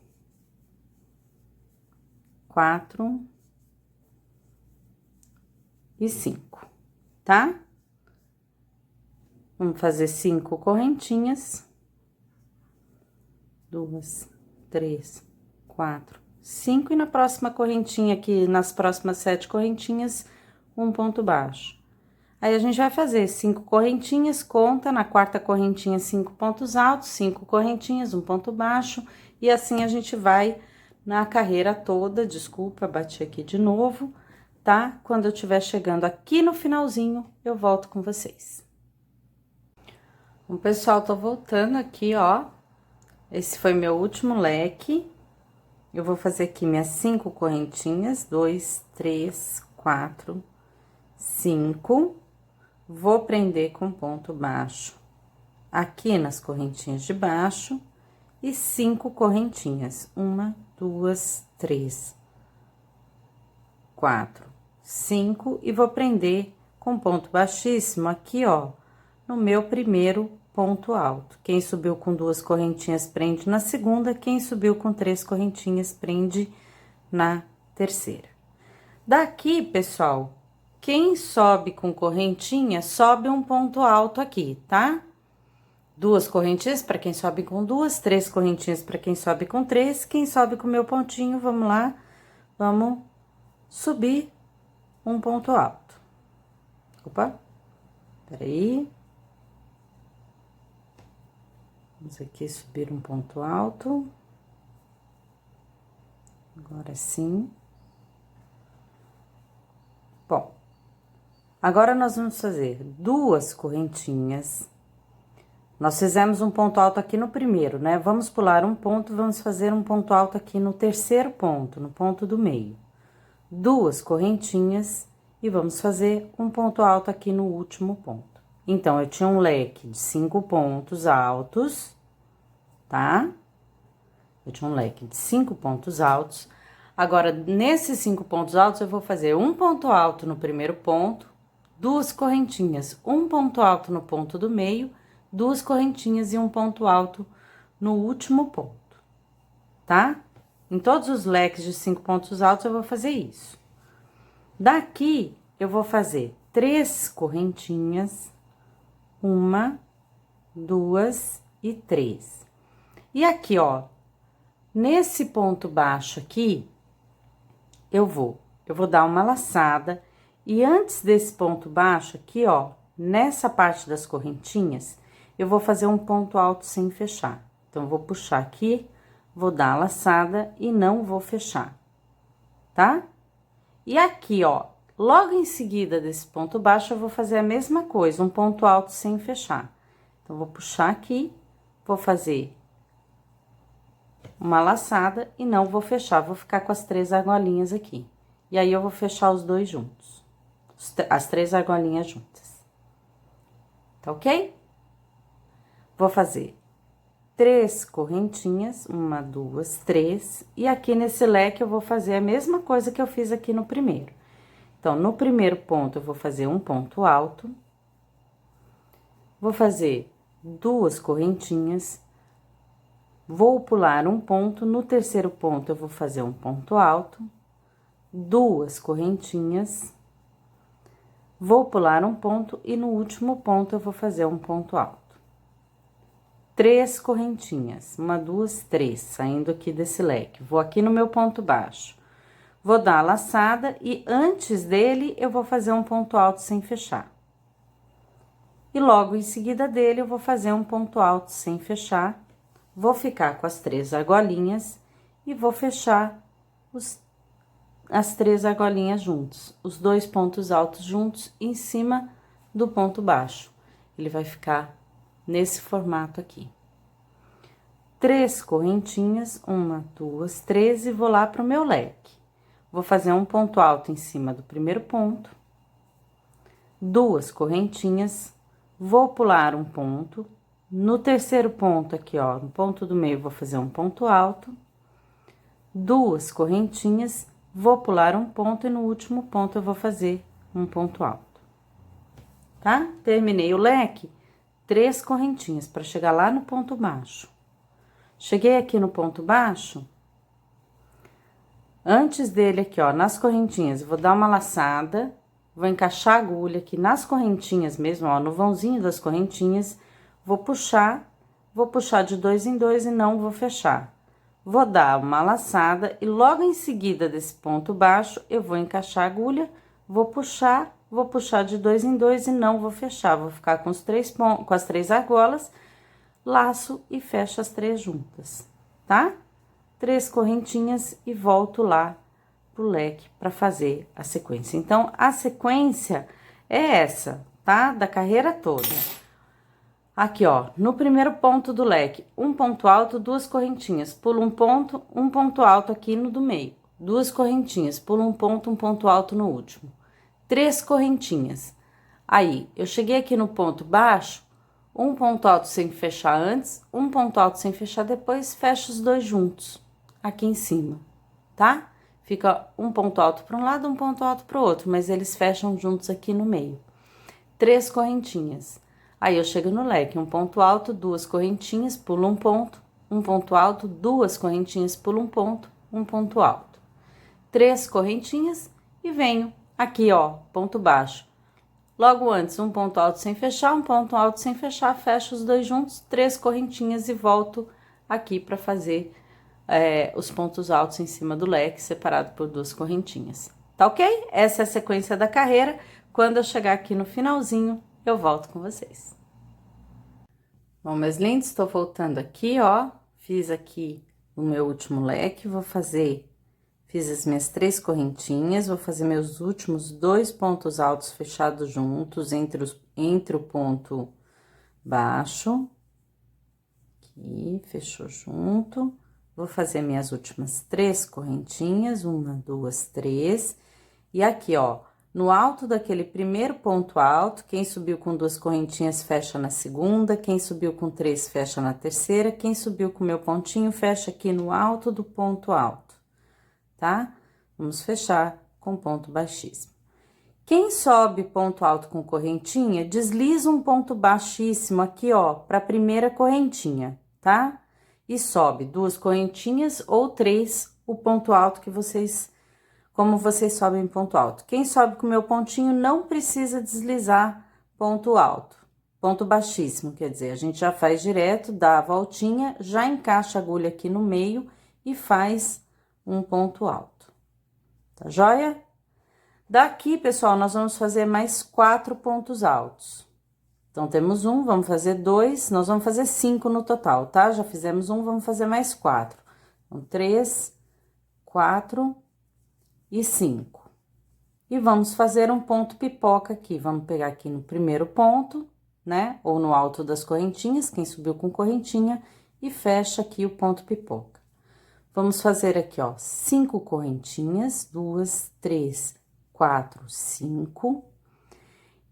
Speaker 1: 4 e 5, tá? Vamos fazer 5 correntinhas. 2, 3, 4, 5. E na próxima correntinha aqui, nas próximas 7 correntinhas, um ponto baixo. Aí, a gente vai fazer 5 correntinhas, conta na quarta correntinha 5 pontos altos, 5 correntinhas, um ponto baixo, e assim a gente vai na carreira toda. Desculpa, bati aqui de novo, tá? Quando eu estiver chegando aqui no finalzinho, eu volto com vocês. Bom, pessoal, tô voltando aqui, ó. Esse foi meu último leque, eu vou fazer aqui minhas 5 correntinhas, 2, 3, 4, 5. Vou prender com ponto baixo aqui nas correntinhas de baixo e 5 correntinhas. 1, 2, 3, 4, 5 e vou prender com ponto baixíssimo aqui, ó, no meu primeiro ponto alto. Quem subiu com 2 correntinhas prende na segunda, quem subiu com 3 correntinhas prende na terceira. Daqui, pessoal, quem sobe com correntinha, sobe um ponto alto aqui, tá? 2 correntinhas para quem sobe com 2, 3 correntinhas para quem sobe com 3, quem sobe com o meu pontinho, vamos lá, vamos subir um ponto alto. Opa, peraí. Vamos aqui subir um ponto alto. Agora sim. Bom, agora nós vamos fazer 2 correntinhas. Nós fizemos um ponto alto aqui no primeiro, né? Vamos pular um ponto, vamos fazer um ponto alto aqui no terceiro ponto, no ponto do meio. 2 correntinhas e vamos fazer um ponto alto aqui no último ponto. Então, eu tinha um leque de 5 pontos altos, tá? Eu tinha um leque de 5 pontos altos. Agora, nesses 5 pontos altos, eu vou fazer um ponto alto no primeiro ponto, 2 correntinhas, um ponto alto no ponto do meio, 2 correntinhas e um ponto alto no último ponto, tá? Em todos os leques de 5 pontos altos, eu vou fazer isso. Daqui, eu vou fazer 3 correntinhas, 1, 2 e 3. E aqui, ó, nesse ponto baixo aqui, eu vou dar uma laçada e antes desse ponto baixo aqui, ó, nessa parte das correntinhas, eu vou fazer um ponto alto sem fechar. Então, vou puxar aqui, vou dar a laçada e não vou fechar, tá? E aqui, ó, logo em seguida desse ponto baixo, eu vou fazer a mesma coisa, um ponto alto sem fechar. Então, vou puxar aqui, vou fazer uma laçada e não vou fechar, vou ficar com as 3 argolinhas aqui. E aí, eu vou fechar os dois juntos, as 3 argolinhas juntas. Tá ok? Vou fazer 3 correntinhas, 1, 2, 3, e aqui nesse leque eu vou fazer a mesma coisa que eu fiz aqui no primeiro. Então, no primeiro ponto, eu vou fazer um ponto alto, vou fazer 2 correntinhas, vou pular um ponto, no terceiro ponto, eu vou fazer um ponto alto, 2 correntinhas, vou pular um ponto e no último ponto, eu vou fazer um ponto alto. 3 correntinhas, 1, 2, 3, saindo aqui desse leque. Vou aqui no meu ponto baixo. Vou dar a laçada e antes dele, eu vou fazer um ponto alto sem fechar. E logo em seguida dele, eu vou fazer um ponto alto sem fechar. Vou ficar com as 3 argolinhas e vou fechar as 3 argolinhas juntos. Os 2 pontos altos juntos em cima do ponto baixo. Ele vai ficar nesse formato aqui. 3 correntinhas, 1, 2, 3 e vou lá pro meu leque. Vou fazer um ponto alto em cima do primeiro ponto, 2 correntinhas, vou pular um ponto, no terceiro ponto aqui, ó, no ponto do meio, vou fazer um ponto alto, 2 correntinhas, vou pular um ponto e no último ponto eu vou fazer um ponto alto, tá? Terminei o leque. 3 correntinhas para chegar lá no ponto baixo. Cheguei aqui no ponto baixo, antes dele aqui, ó, nas correntinhas, eu vou dar uma laçada, vou encaixar a agulha aqui nas correntinhas mesmo, ó, no vãozinho das correntinhas, vou puxar de 2 em 2 e não vou fechar. Vou dar uma laçada e logo em seguida desse ponto baixo, eu vou encaixar a agulha, vou puxar de 2 em 2 e não vou fechar, vou ficar com com as 3 argolas, laço e fecho as 3 juntas, tá? 3 correntinhas e volto lá pro leque para fazer a sequência. Então, a sequência é essa, tá? Da carreira toda. Aqui, ó, no primeiro ponto do leque, um ponto alto, duas correntinhas, pulo um ponto alto aqui no do meio, duas correntinhas, pulo um ponto alto no último, 3 correntinhas. Aí, eu cheguei aqui no ponto baixo, um ponto alto sem fechar antes, um ponto alto sem fechar depois, fecho os dois juntos, aqui em cima, tá? Fica um ponto alto para um lado, um ponto alto para o outro, mas eles fecham juntos aqui no meio. 3 correntinhas. Aí, eu chego no leque, um ponto alto, duas correntinhas, pulo um ponto alto, duas correntinhas, pulo um ponto alto. 3 correntinhas e venho aqui, ó, ponto baixo. Logo antes, um ponto alto sem fechar, um ponto alto sem fechar, fecho os dois juntos, 3 correntinhas e volto aqui para fazer os pontos altos em cima do leque, separado por 2 correntinhas. Tá ok? Essa é a sequência da carreira. Quando eu chegar aqui no finalzinho, eu volto com vocês. Bom, meus lindos, estou voltando aqui, ó. Fiz aqui o meu último leque, fiz as minhas 3 correntinhas, vou fazer meus últimos 2 pontos altos fechados juntos entre o ponto baixo. Aqui, fechou junto. Vou fazer minhas últimas 3 correntinhas, 1, 2, 3. E aqui, ó, no alto daquele primeiro ponto alto, quem subiu com 2 correntinhas fecha na segunda, quem subiu com 3 fecha na terceira, quem subiu com meu pontinho fecha aqui no alto do ponto alto. Tá? Vamos fechar com ponto baixíssimo. Quem sobe ponto alto com correntinha, desliza um ponto baixíssimo aqui, ó, para a primeira correntinha, tá? E sobe 2 correntinhas ou 3, o ponto alto que como vocês sobem ponto alto. Quem sobe com o meu pontinho não precisa deslizar ponto alto, ponto baixíssimo, quer dizer, a gente já faz direto, dá a voltinha, já encaixa a agulha aqui no meio e faz um ponto alto, tá joia? Daqui, pessoal, nós vamos fazer mais 4 pontos altos. Então, temos um, vamos fazer 2, nós vamos fazer 5 no total, tá? Já fizemos um, vamos fazer mais 4. Então, 3, 4 e 5. E vamos fazer um ponto pipoca aqui. Vamos pegar aqui no primeiro ponto, né? Ou no alto das correntinhas, quem subiu com correntinha, e fecha aqui o ponto pipoca. Vamos fazer aqui, ó, 5 correntinhas, 2, 3, 4, 5.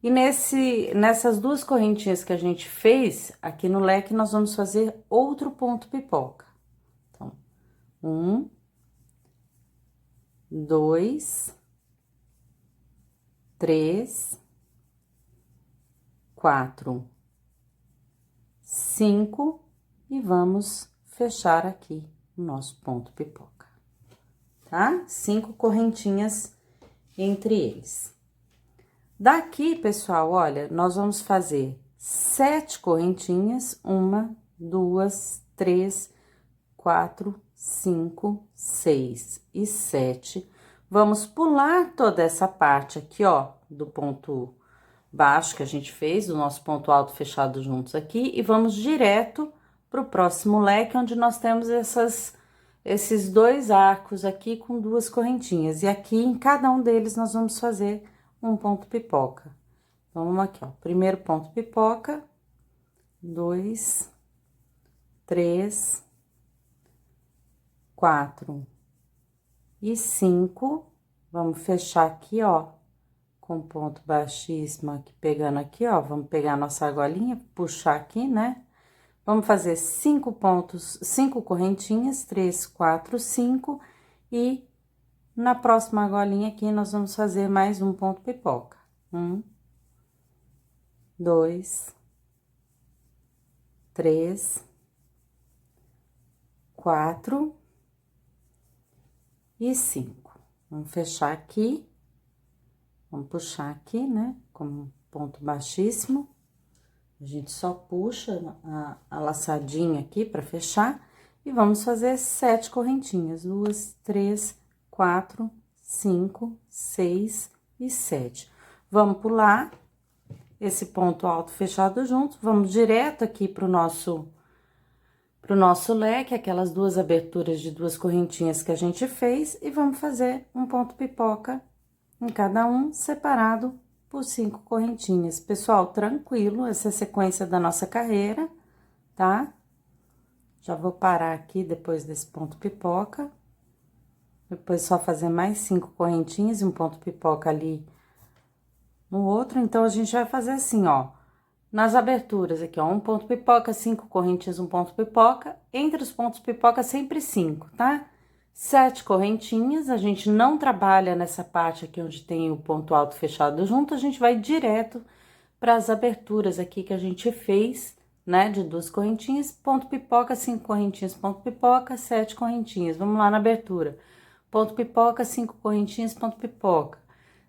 Speaker 1: E nessas 2 correntinhas que a gente fez, aqui no leque, nós vamos fazer outro ponto pipoca. Então, 1, 2, 3, 4, 5 e vamos fechar aqui o nosso ponto pipoca, tá? 5 correntinhas entre eles. Daqui, pessoal, olha, nós vamos fazer 7 correntinhas, 1, 2, 3, 4, 5, 6 e 7. Vamos pular toda essa parte aqui, ó, do ponto baixo que a gente fez, do nosso ponto alto fechado juntos aqui, e vamos direto pro próximo leque, onde nós temos esses 2 arcos aqui com 2 correntinhas. E aqui, em cada um deles, nós vamos fazer um ponto pipoca. Então, vamos aqui, ó, primeiro ponto pipoca, 2, 3, 4 e 5. Vamos fechar aqui, ó, com ponto baixíssimo aqui, pegando aqui, ó, vamos pegar a nossa argolinha, puxar aqui, né? Vamos fazer 5 correntinhas, 3, 4, 5, e na próxima argolinha aqui, nós vamos fazer mais um ponto pipoca. 1, 2, 3, 4 e 5. Vamos fechar aqui, vamos puxar aqui, né, como ponto baixíssimo. A gente só puxa a laçadinha aqui para fechar e vamos fazer 7 correntinhas. 2, 3, 4, 5, 6 e 7. Vamos pular esse ponto alto fechado junto, vamos direto aqui pro nosso leque, aquelas 2 aberturas de 2 correntinhas que a gente fez, e vamos fazer um ponto pipoca em cada um, separado por 5 correntinhas. Pessoal, tranquilo, essa é a sequência da nossa carreira, tá? Já vou parar aqui depois desse ponto pipoca. Depois só fazer mais 5 correntinhas e um ponto pipoca ali no outro. Então, a gente vai fazer assim, ó. Nas aberturas aqui, ó, um ponto pipoca, 5 correntinhas, um ponto pipoca. Entre os pontos pipoca, sempre 5, tá? 7 correntinhas, a gente não trabalha nessa parte aqui onde tem o ponto alto fechado junto, a gente vai direto para as aberturas aqui que a gente fez, né, de 2 correntinhas, ponto pipoca, 5 correntinhas, ponto pipoca, 7 correntinhas. Vamos lá na abertura. Ponto pipoca, 5 correntinhas, ponto pipoca.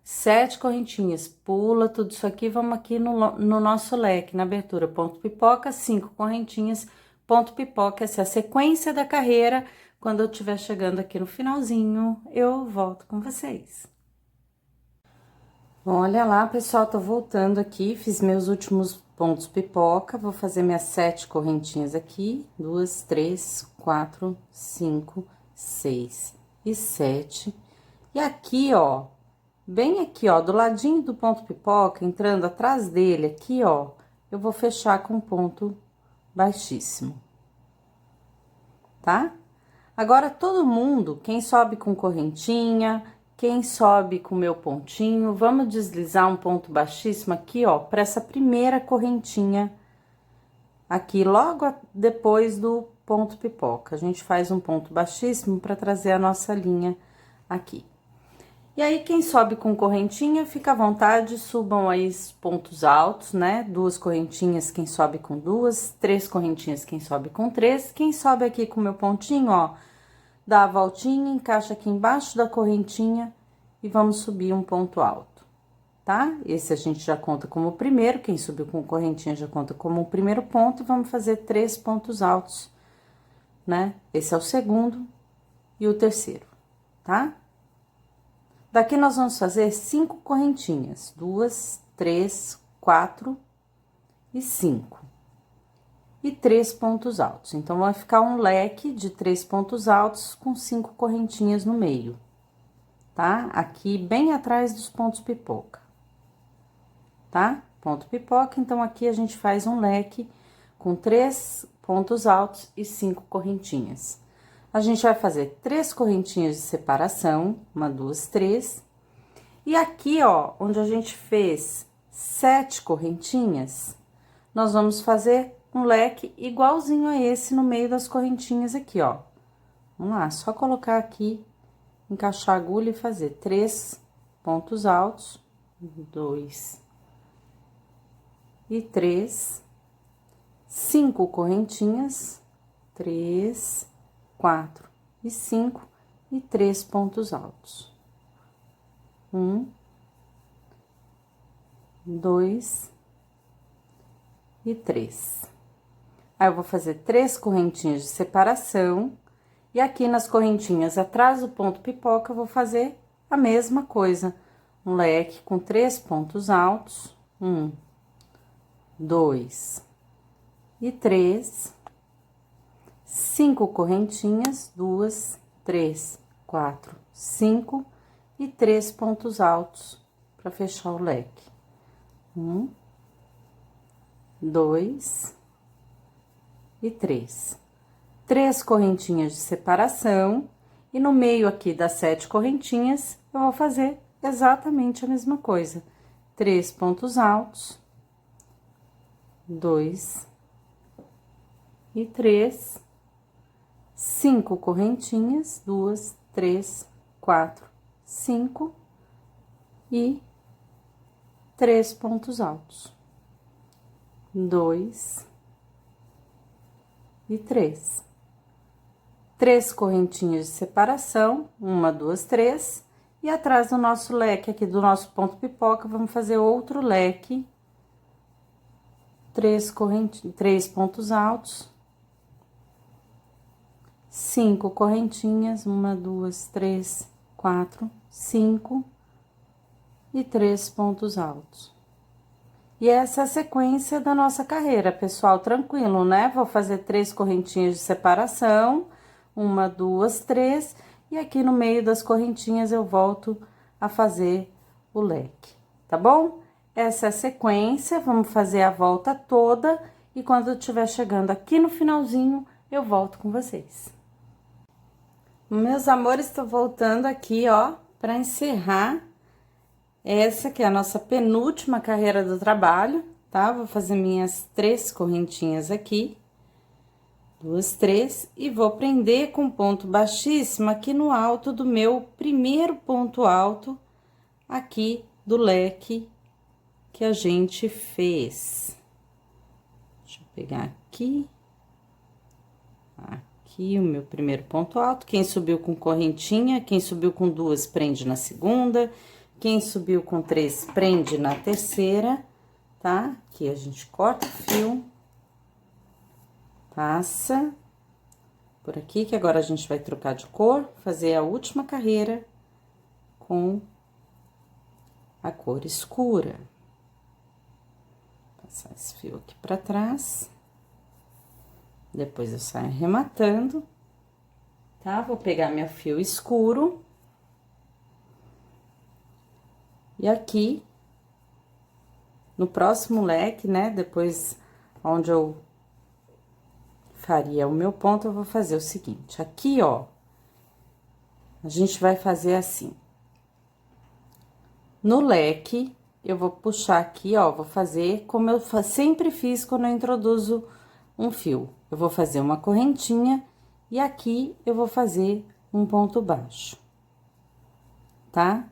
Speaker 1: 7 correntinhas, pula tudo isso aqui, vamos aqui no nosso leque, na abertura, ponto pipoca, 5 correntinhas, ponto pipoca, essa é a sequência da carreira. Quando eu estiver chegando aqui no finalzinho, eu volto com vocês. Bom, olha lá, pessoal, tô voltando aqui, fiz meus últimos pontos pipoca, vou fazer minhas 7 correntinhas aqui, 2, 3, 4, 5, 6 e 7. E aqui, ó, bem aqui, ó, do ladinho do ponto pipoca, entrando atrás dele aqui, ó, eu vou fechar com ponto baixíssimo, tá? Agora, todo mundo, quem sobe com correntinha, quem sobe com meu pontinho, vamos deslizar um ponto baixíssimo aqui, ó, para essa primeira correntinha aqui, logo depois do ponto pipoca. A gente faz um ponto baixíssimo para trazer a nossa linha aqui. E aí, quem sobe com correntinha, fica à vontade, subam aí os pontos altos, né? 2 correntinhas, quem sobe com 2, 3 correntinhas, quem sobe com 3. Quem sobe aqui com meu pontinho, ó, dá a voltinha, encaixa aqui embaixo da correntinha e vamos subir um ponto alto, tá? Esse a gente já conta como o primeiro, quem subiu com correntinha já conta como o primeiro ponto, e vamos fazer 3 pontos altos, né? Esse é o segundo e o terceiro, tá? Daqui nós vamos fazer 5 correntinhas, 2, 3, 4 e 5. E 3 pontos altos. Então, vai ficar um leque de 3 pontos altos com 5 correntinhas no meio, tá? Aqui bem atrás dos pontos pipoca, tá? Ponto pipoca, então aqui a gente faz um leque com 3 pontos altos e 5 correntinhas. A gente vai fazer 3 correntinhas de separação, 1, 2, 3. E aqui, ó, onde a gente fez 7 correntinhas, nós vamos fazer um leque igualzinho a esse no meio das correntinhas aqui, ó. Vamos lá, só colocar aqui, encaixar a agulha e fazer 3 pontos altos, 2 e 3, 5 correntinhas, 3, 4 e 5 e 3 pontos altos. 1, 2 e 3. Aí, eu vou fazer 3 correntinhas de separação, e aqui nas correntinhas atrás do ponto pipoca, eu vou fazer a mesma coisa. Um leque com 3 pontos altos, 1, 2 e 3. 5 correntinhas, 2, 3, 4, 5 e 3 pontos altos para fechar o leque. 1, 2 e 3. 3 correntinhas de separação, e no meio aqui das 7 correntinhas, eu vou fazer exatamente a mesma coisa. 3 pontos altos, 2 e 3. 5 correntinhas, 2, 3, 4, 5 e 3 pontos altos, 2 e 3. 3 correntinhas de separação, 1, 2, 3, e atrás do nosso leque aqui do nosso ponto pipoca, vamos fazer outro leque, 3 pontos altos, 5 correntinhas, 1, 2, 3, 4, 5 e 3 pontos altos. E essa é a sequência da nossa carreira, pessoal, tranquilo, né? Vou fazer 3 correntinhas de separação, 1, 2, 3, e aqui no meio das correntinhas eu volto a fazer o leque, tá bom? essa é a sequência, vamos fazer a volta toda e quando eu estiver chegando aqui no finalzinho, eu volto com vocês. Meus amores, estou voltando aqui, ó, para encerrar essa que é a nossa penúltima carreira do trabalho, tá? Vou fazer minhas 3 correntinhas aqui, 2, 3, e vou prender com ponto baixíssimo aqui no alto do meu primeiro ponto alto aqui do leque que a gente fez. Deixa eu pegar aqui. Aqui o meu primeiro ponto alto. Quem subiu com correntinha, quem subiu com 2, prende na segunda. Quem subiu com 3, prende na terceira, tá? Aqui a gente corta o fio. Passa por aqui, que agora a gente vai trocar de cor, fazer a última carreira com a cor escura. Passar esse fio aqui pra trás. Depois eu saio arrematando, tá? Vou pegar meu fio escuro. E aqui, no próximo leque, né? Depois, onde eu faria o meu ponto, eu vou fazer o seguinte. Aqui, ó, a gente vai fazer assim. No leque, eu vou puxar aqui, ó, vou fazer como eu sempre fiz quando eu introduzo um fio. Eu vou fazer uma correntinha e aqui eu vou fazer um ponto baixo, tá?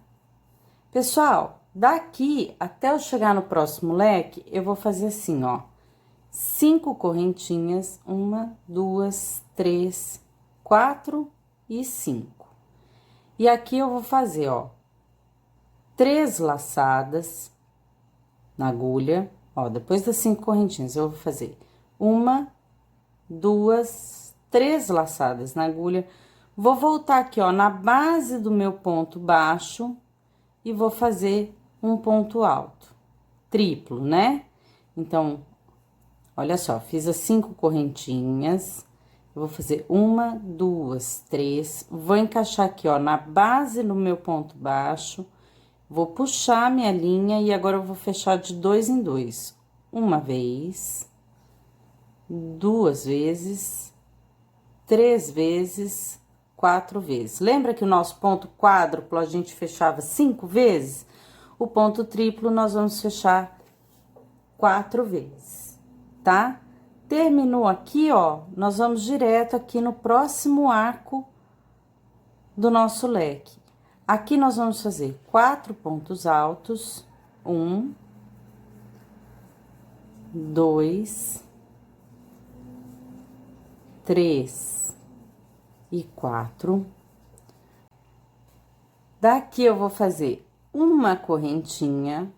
Speaker 1: Pessoal, daqui até eu chegar no próximo leque, eu vou fazer assim, ó. 5 correntinhas, 1, 2, 3, 4 e 5. E aqui eu vou fazer, ó, 3 laçadas na agulha, ó, depois das 5 correntinhas, eu vou fazer 1, 2, 3 laçadas na agulha. Vou voltar aqui, ó, na base do meu ponto baixo e vou fazer um ponto alto, triplo, né? Então, olha só, fiz as 5 correntinhas, eu vou fazer 1, 2, 3, vou encaixar aqui, ó, na base do meu ponto baixo, vou puxar minha linha e agora eu vou fechar de 2 em 2. Uma vez, 2 vezes, 3 vezes, 4 vezes. Lembra que o nosso ponto quádruplo a gente fechava 5 vezes? O ponto triplo nós vamos fechar 4 vezes, tá? Terminou aqui, ó, nós vamos direto aqui no próximo arco do nosso leque. Aqui nós vamos fazer 4 pontos altos, 1, 2, 3 e 4. Daqui eu vou fazer uma correntinha,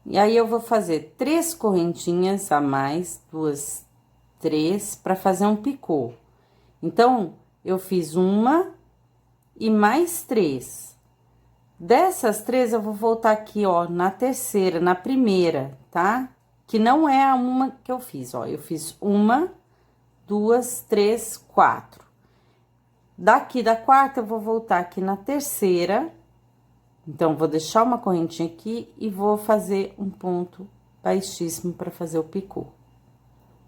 Speaker 1: e aí eu vou fazer 3 correntinhas a mais, 2, 3, para fazer um picô. Então, eu fiz uma e mais 3. Dessas 3, eu vou voltar aqui, ó, na terceira, na primeira, tá? Que não é a uma que eu fiz, ó. Eu fiz 1, 2, 3, 4. Daqui da quarta, eu vou voltar aqui na terceira. Então, vou deixar uma correntinha aqui e vou fazer um ponto baixíssimo para fazer o picô,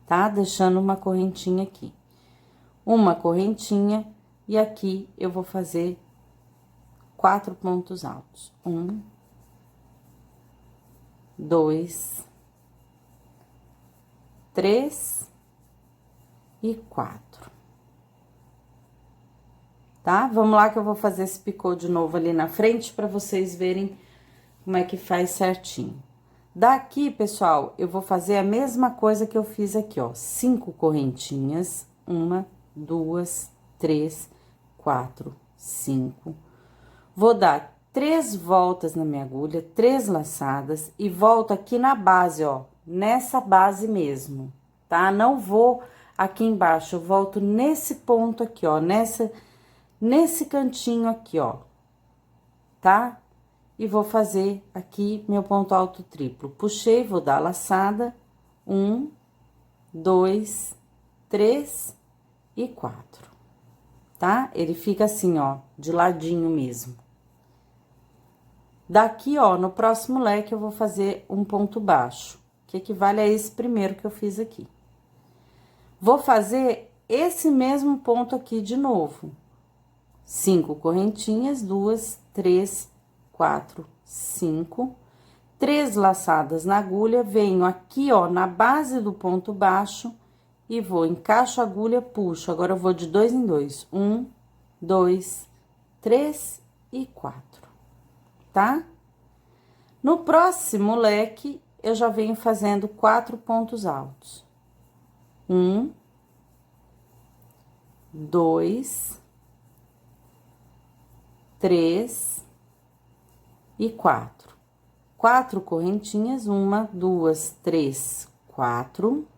Speaker 1: tá? Deixando uma correntinha aqui. Uma correntinha e aqui eu vou fazer 4 pontos altos. 1, 2, 3 e 4. Tá? Vamos lá que eu vou fazer esse picô de novo ali na frente para vocês verem como é que faz certinho. Daqui, pessoal, eu vou fazer a mesma coisa que eu fiz aqui, ó. 5 correntinhas, 1, 2, 3, 4, 5. Vou dar 3 voltas na minha agulha, 3 laçadas e volto aqui na base, ó, nessa base mesmo, tá? Não vou aqui embaixo, eu volto nesse ponto aqui, ó, nesse cantinho aqui, ó, tá? E vou fazer aqui meu ponto alto triplo. Puxei, vou dar laçada, 1, 2, 3 e 4, tá? Ele fica assim, ó, de ladinho mesmo. Daqui, ó, no próximo leque, eu vou fazer um ponto baixo, que equivale a esse primeiro que eu fiz aqui. Vou fazer esse mesmo ponto aqui de novo. 5 correntinhas, 2, 3, 4, 5. 3 laçadas na agulha, venho aqui, ó, na base do ponto baixo e vou, encaixo a agulha, puxo. Agora, eu vou de 2 em 2. 1, 2, 3 e 4, tá? No próximo leque, eu já venho fazendo 4 pontos altos. 1, 2, 3 e 4. 4 correntinhas, 1, 2, 3, 4.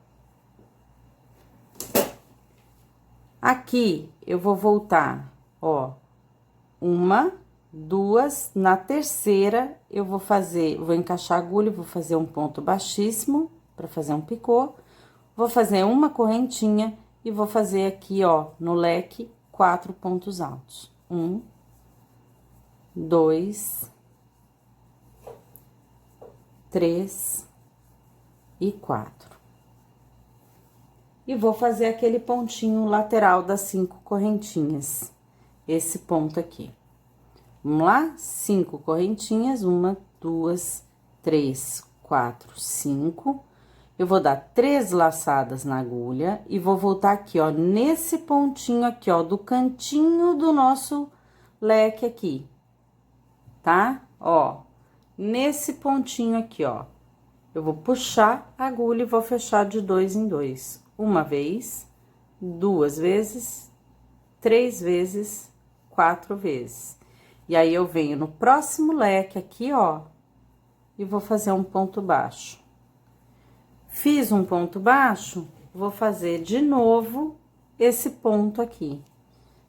Speaker 1: Aqui, eu vou voltar, ó, 1, 2, na terceira, eu vou encaixar a agulha, vou fazer um ponto baixíssimo, pra fazer um picô. Vou fazer uma correntinha e vou fazer aqui, ó, no leque, 4 pontos altos. 1, 2, 3 e 4. E vou fazer aquele pontinho lateral das 5 correntinhas, esse ponto aqui. Vamos lá? 5 correntinhas, 1, 2, 3, 4, 5. Eu vou dar 3 laçadas na agulha e vou voltar aqui, ó, nesse pontinho aqui, ó, do cantinho do nosso leque aqui, tá? Ó, nesse pontinho aqui, ó. Eu vou puxar a agulha e vou fechar de 2 em 2. Uma vez, 2 vezes, 3 vezes, 4 vezes. E aí, eu venho no próximo leque aqui, ó, e vou fazer um ponto baixo. Fiz um ponto baixo, vou fazer de novo esse ponto aqui.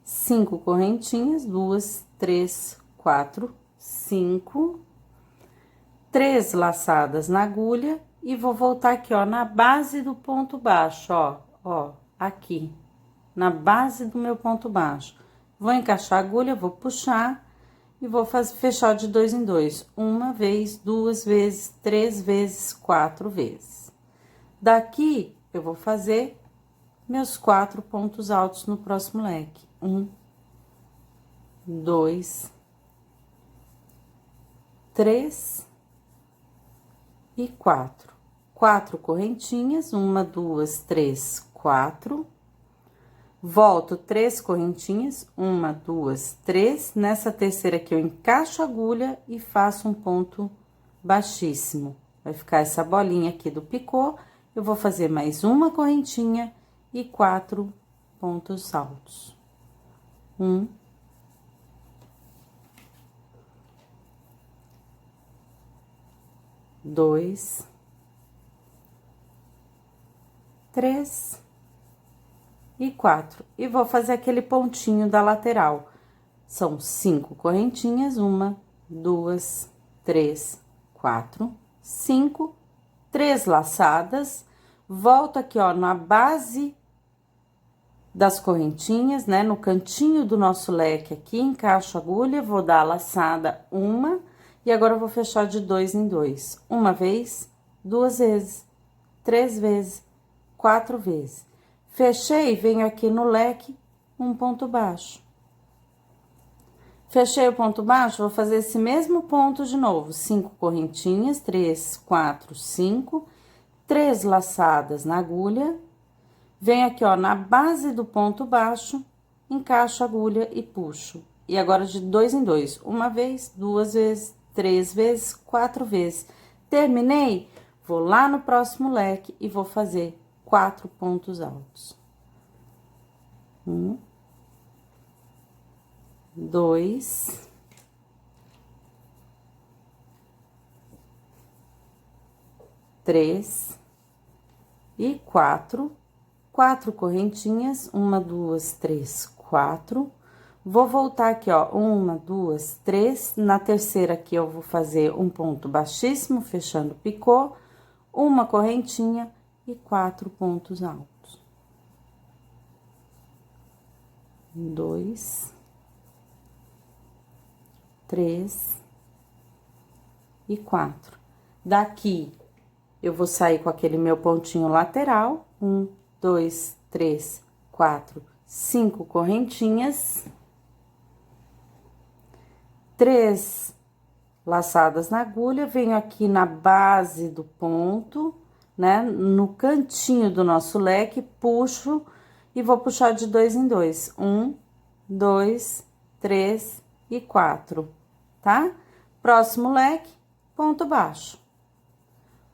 Speaker 1: 5 correntinhas, 2, 3, 4, 5. 3 laçadas na agulha e vou voltar aqui, ó, na base do ponto baixo, ó, aqui, na base do meu ponto baixo. Vou encaixar a agulha, vou puxar e vou fechar de 2 em 2. Uma vez, 2 vezes, 3 vezes, 4 vezes. Daqui, eu vou fazer meus 4 pontos altos no próximo leque. 1, 2, 3 e 4. 4 correntinhas, 1, 2, 3, 4. Volto 3 correntinhas, 1, 2, 3. Nessa terceira aqui, eu encaixo a agulha e faço um ponto baixíssimo. Vai ficar essa bolinha aqui do picô. Eu vou fazer mais uma correntinha e 4 pontos altos. 1, 2, 3 e 4. E vou fazer aquele pontinho da lateral. São 5 correntinhas, 1, 2, 3, 4, 5, 3 laçadas. Volto aqui, ó, na base das correntinhas, né? No cantinho do nosso leque aqui, encaixo a agulha, vou dar a laçada 1. E agora, eu vou fechar de 2 em 2. Uma vez, 2 vezes, 3 vezes, 4 vezes. Fechei, venho aqui no leque, um ponto baixo. Fechei o ponto baixo, vou fazer esse mesmo ponto de novo. 5 correntinhas, 3, 4, 5. 3 laçadas na agulha. Venho aqui, ó, na base do ponto baixo, encaixo a agulha e puxo. E agora, de 2 em 2. Uma vez, 2 vezes, 3 vezes, 4 vezes. Terminei, vou lá no próximo leque e vou fazer 4 pontos altos. 1, 2, 3 e 4. 4 correntinhas, 1, 2, 3, 4. Vou voltar aqui, ó, 1, 2, 3. Na terceira aqui, eu vou fazer um ponto baixíssimo, fechando o picô, uma correntinha e 4 pontos altos. 2, 3 e 4. Daqui, eu vou sair com aquele meu pontinho lateral, 1, 2, 3, 4, 5 correntinhas, 3 laçadas na agulha, venho aqui na base do ponto, né, no cantinho do nosso leque, puxo e vou puxar de 2 em 2, 1, 2, 3 e 4, tá? Próximo leque, ponto baixo.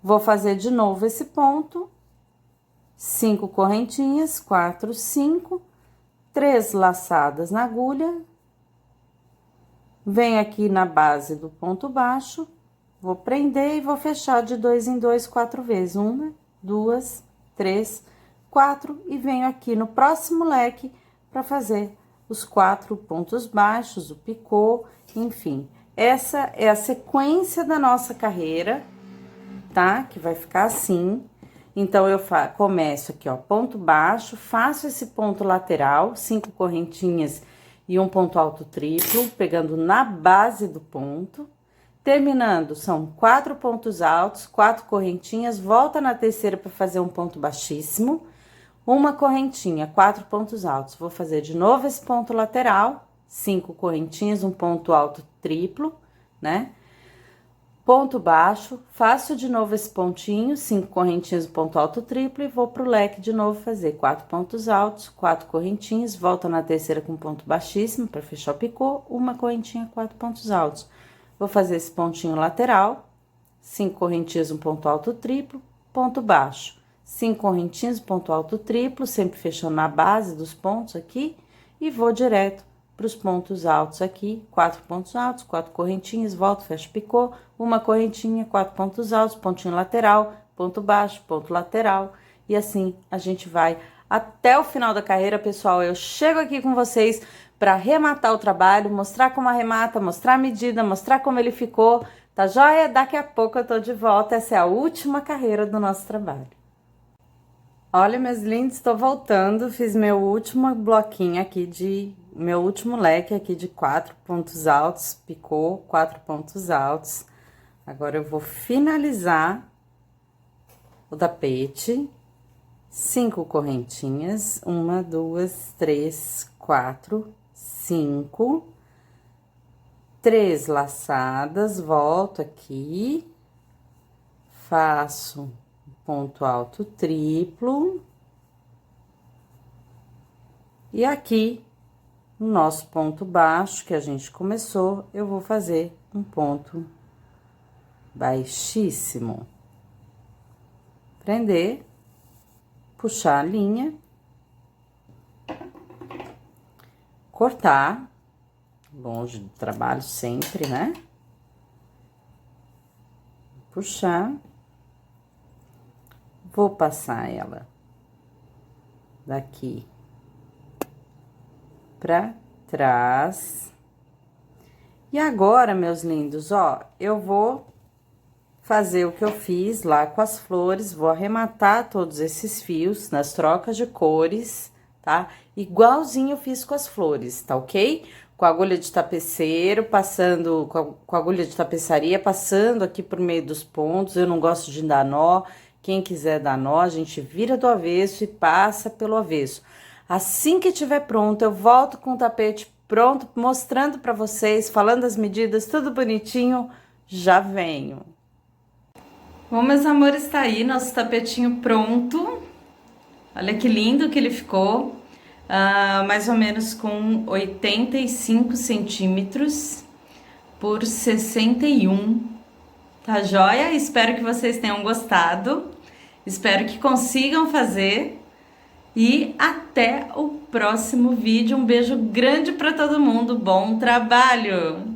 Speaker 1: Vou fazer de novo esse ponto, 5 correntinhas, 4, 5, 3 laçadas na agulha, venho aqui na base do ponto baixo, vou prender e vou fechar de 2 em 2, 4 vezes, 1, 2, 3, 4, e venho aqui no próximo leque para fazer os 4 pontos baixos, o picô, enfim. Essa é a sequência da nossa carreira, tá? Que vai ficar assim. Então, eu começo aqui, ó, ponto baixo, faço esse ponto lateral, 5 correntinhas e um ponto alto triplo, pegando na base do ponto. Terminando, são 4 pontos altos, 4 correntinhas, volta na terceira para fazer um ponto baixíssimo, uma correntinha, 4 pontos altos. Vou fazer de novo esse ponto lateral, 5 correntinhas, um ponto alto triplo, né? Ponto baixo, faço de novo esse pontinho, 5 correntinhas, ponto alto triplo, e vou pro leque de novo fazer 4 pontos altos, 4 correntinhas, volta na terceira com ponto baixíssimo para fechar o picô, uma correntinha, 4 pontos altos. Vou fazer esse pontinho lateral, 5 correntinhas, um ponto alto triplo, ponto baixo, 5 correntinhas, ponto alto triplo, sempre fechando na base dos pontos aqui, e vou direto para os pontos altos aqui, 4 pontos altos, 4 correntinhas, volto, fecho picô, uma correntinha, 4 pontos altos, pontinho lateral, ponto baixo, ponto lateral, e assim a gente vai até o final da carreira, pessoal. Eu chego aqui com vocês para arrematar o trabalho, mostrar como arremata, mostrar a medida, mostrar como ele ficou, tá joia? Daqui a pouco eu tô de volta, essa é a última carreira do nosso trabalho. Olha, meus lindos, estou voltando, fiz meu último bloquinho aqui meu último leque aqui de 4 pontos altos, picô, 4 pontos altos. Agora, eu vou finalizar o tapete, 5 correntinhas, 1, 2, 3, 4, 5, 3 laçadas, volto aqui, faço ponto alto triplo, e aqui, no nosso ponto baixo que a gente começou, eu vou fazer um ponto baixíssimo. Prender, puxar a linha, cortar, longe do trabalho sempre, né? Puxar. Vou passar ela daqui pra trás. E agora, meus lindos, ó, eu vou fazer o que eu fiz lá com as flores, vou arrematar todos esses fios nas trocas de cores, tá? Igualzinho eu fiz com as flores, tá ok? Com a agulha de tapeceiro, passando, com a agulha de tapeçaria, passando aqui por meio dos pontos, eu não gosto de dar nó. Quem quiser dar nó, a gente vira do avesso e passa pelo avesso. Assim que tiver pronto, eu volto com o tapete pronto, mostrando pra vocês, falando as medidas, tudo bonitinho, já venho. Bom, meus amores, tá aí nosso tapetinho pronto. Olha que lindo que ele ficou. Mais ou menos com 85 centímetros por 61. Tá joia? Espero que vocês tenham gostado. Espero que consigam fazer. E até o próximo vídeo. Um beijo grande para todo mundo. Bom trabalho!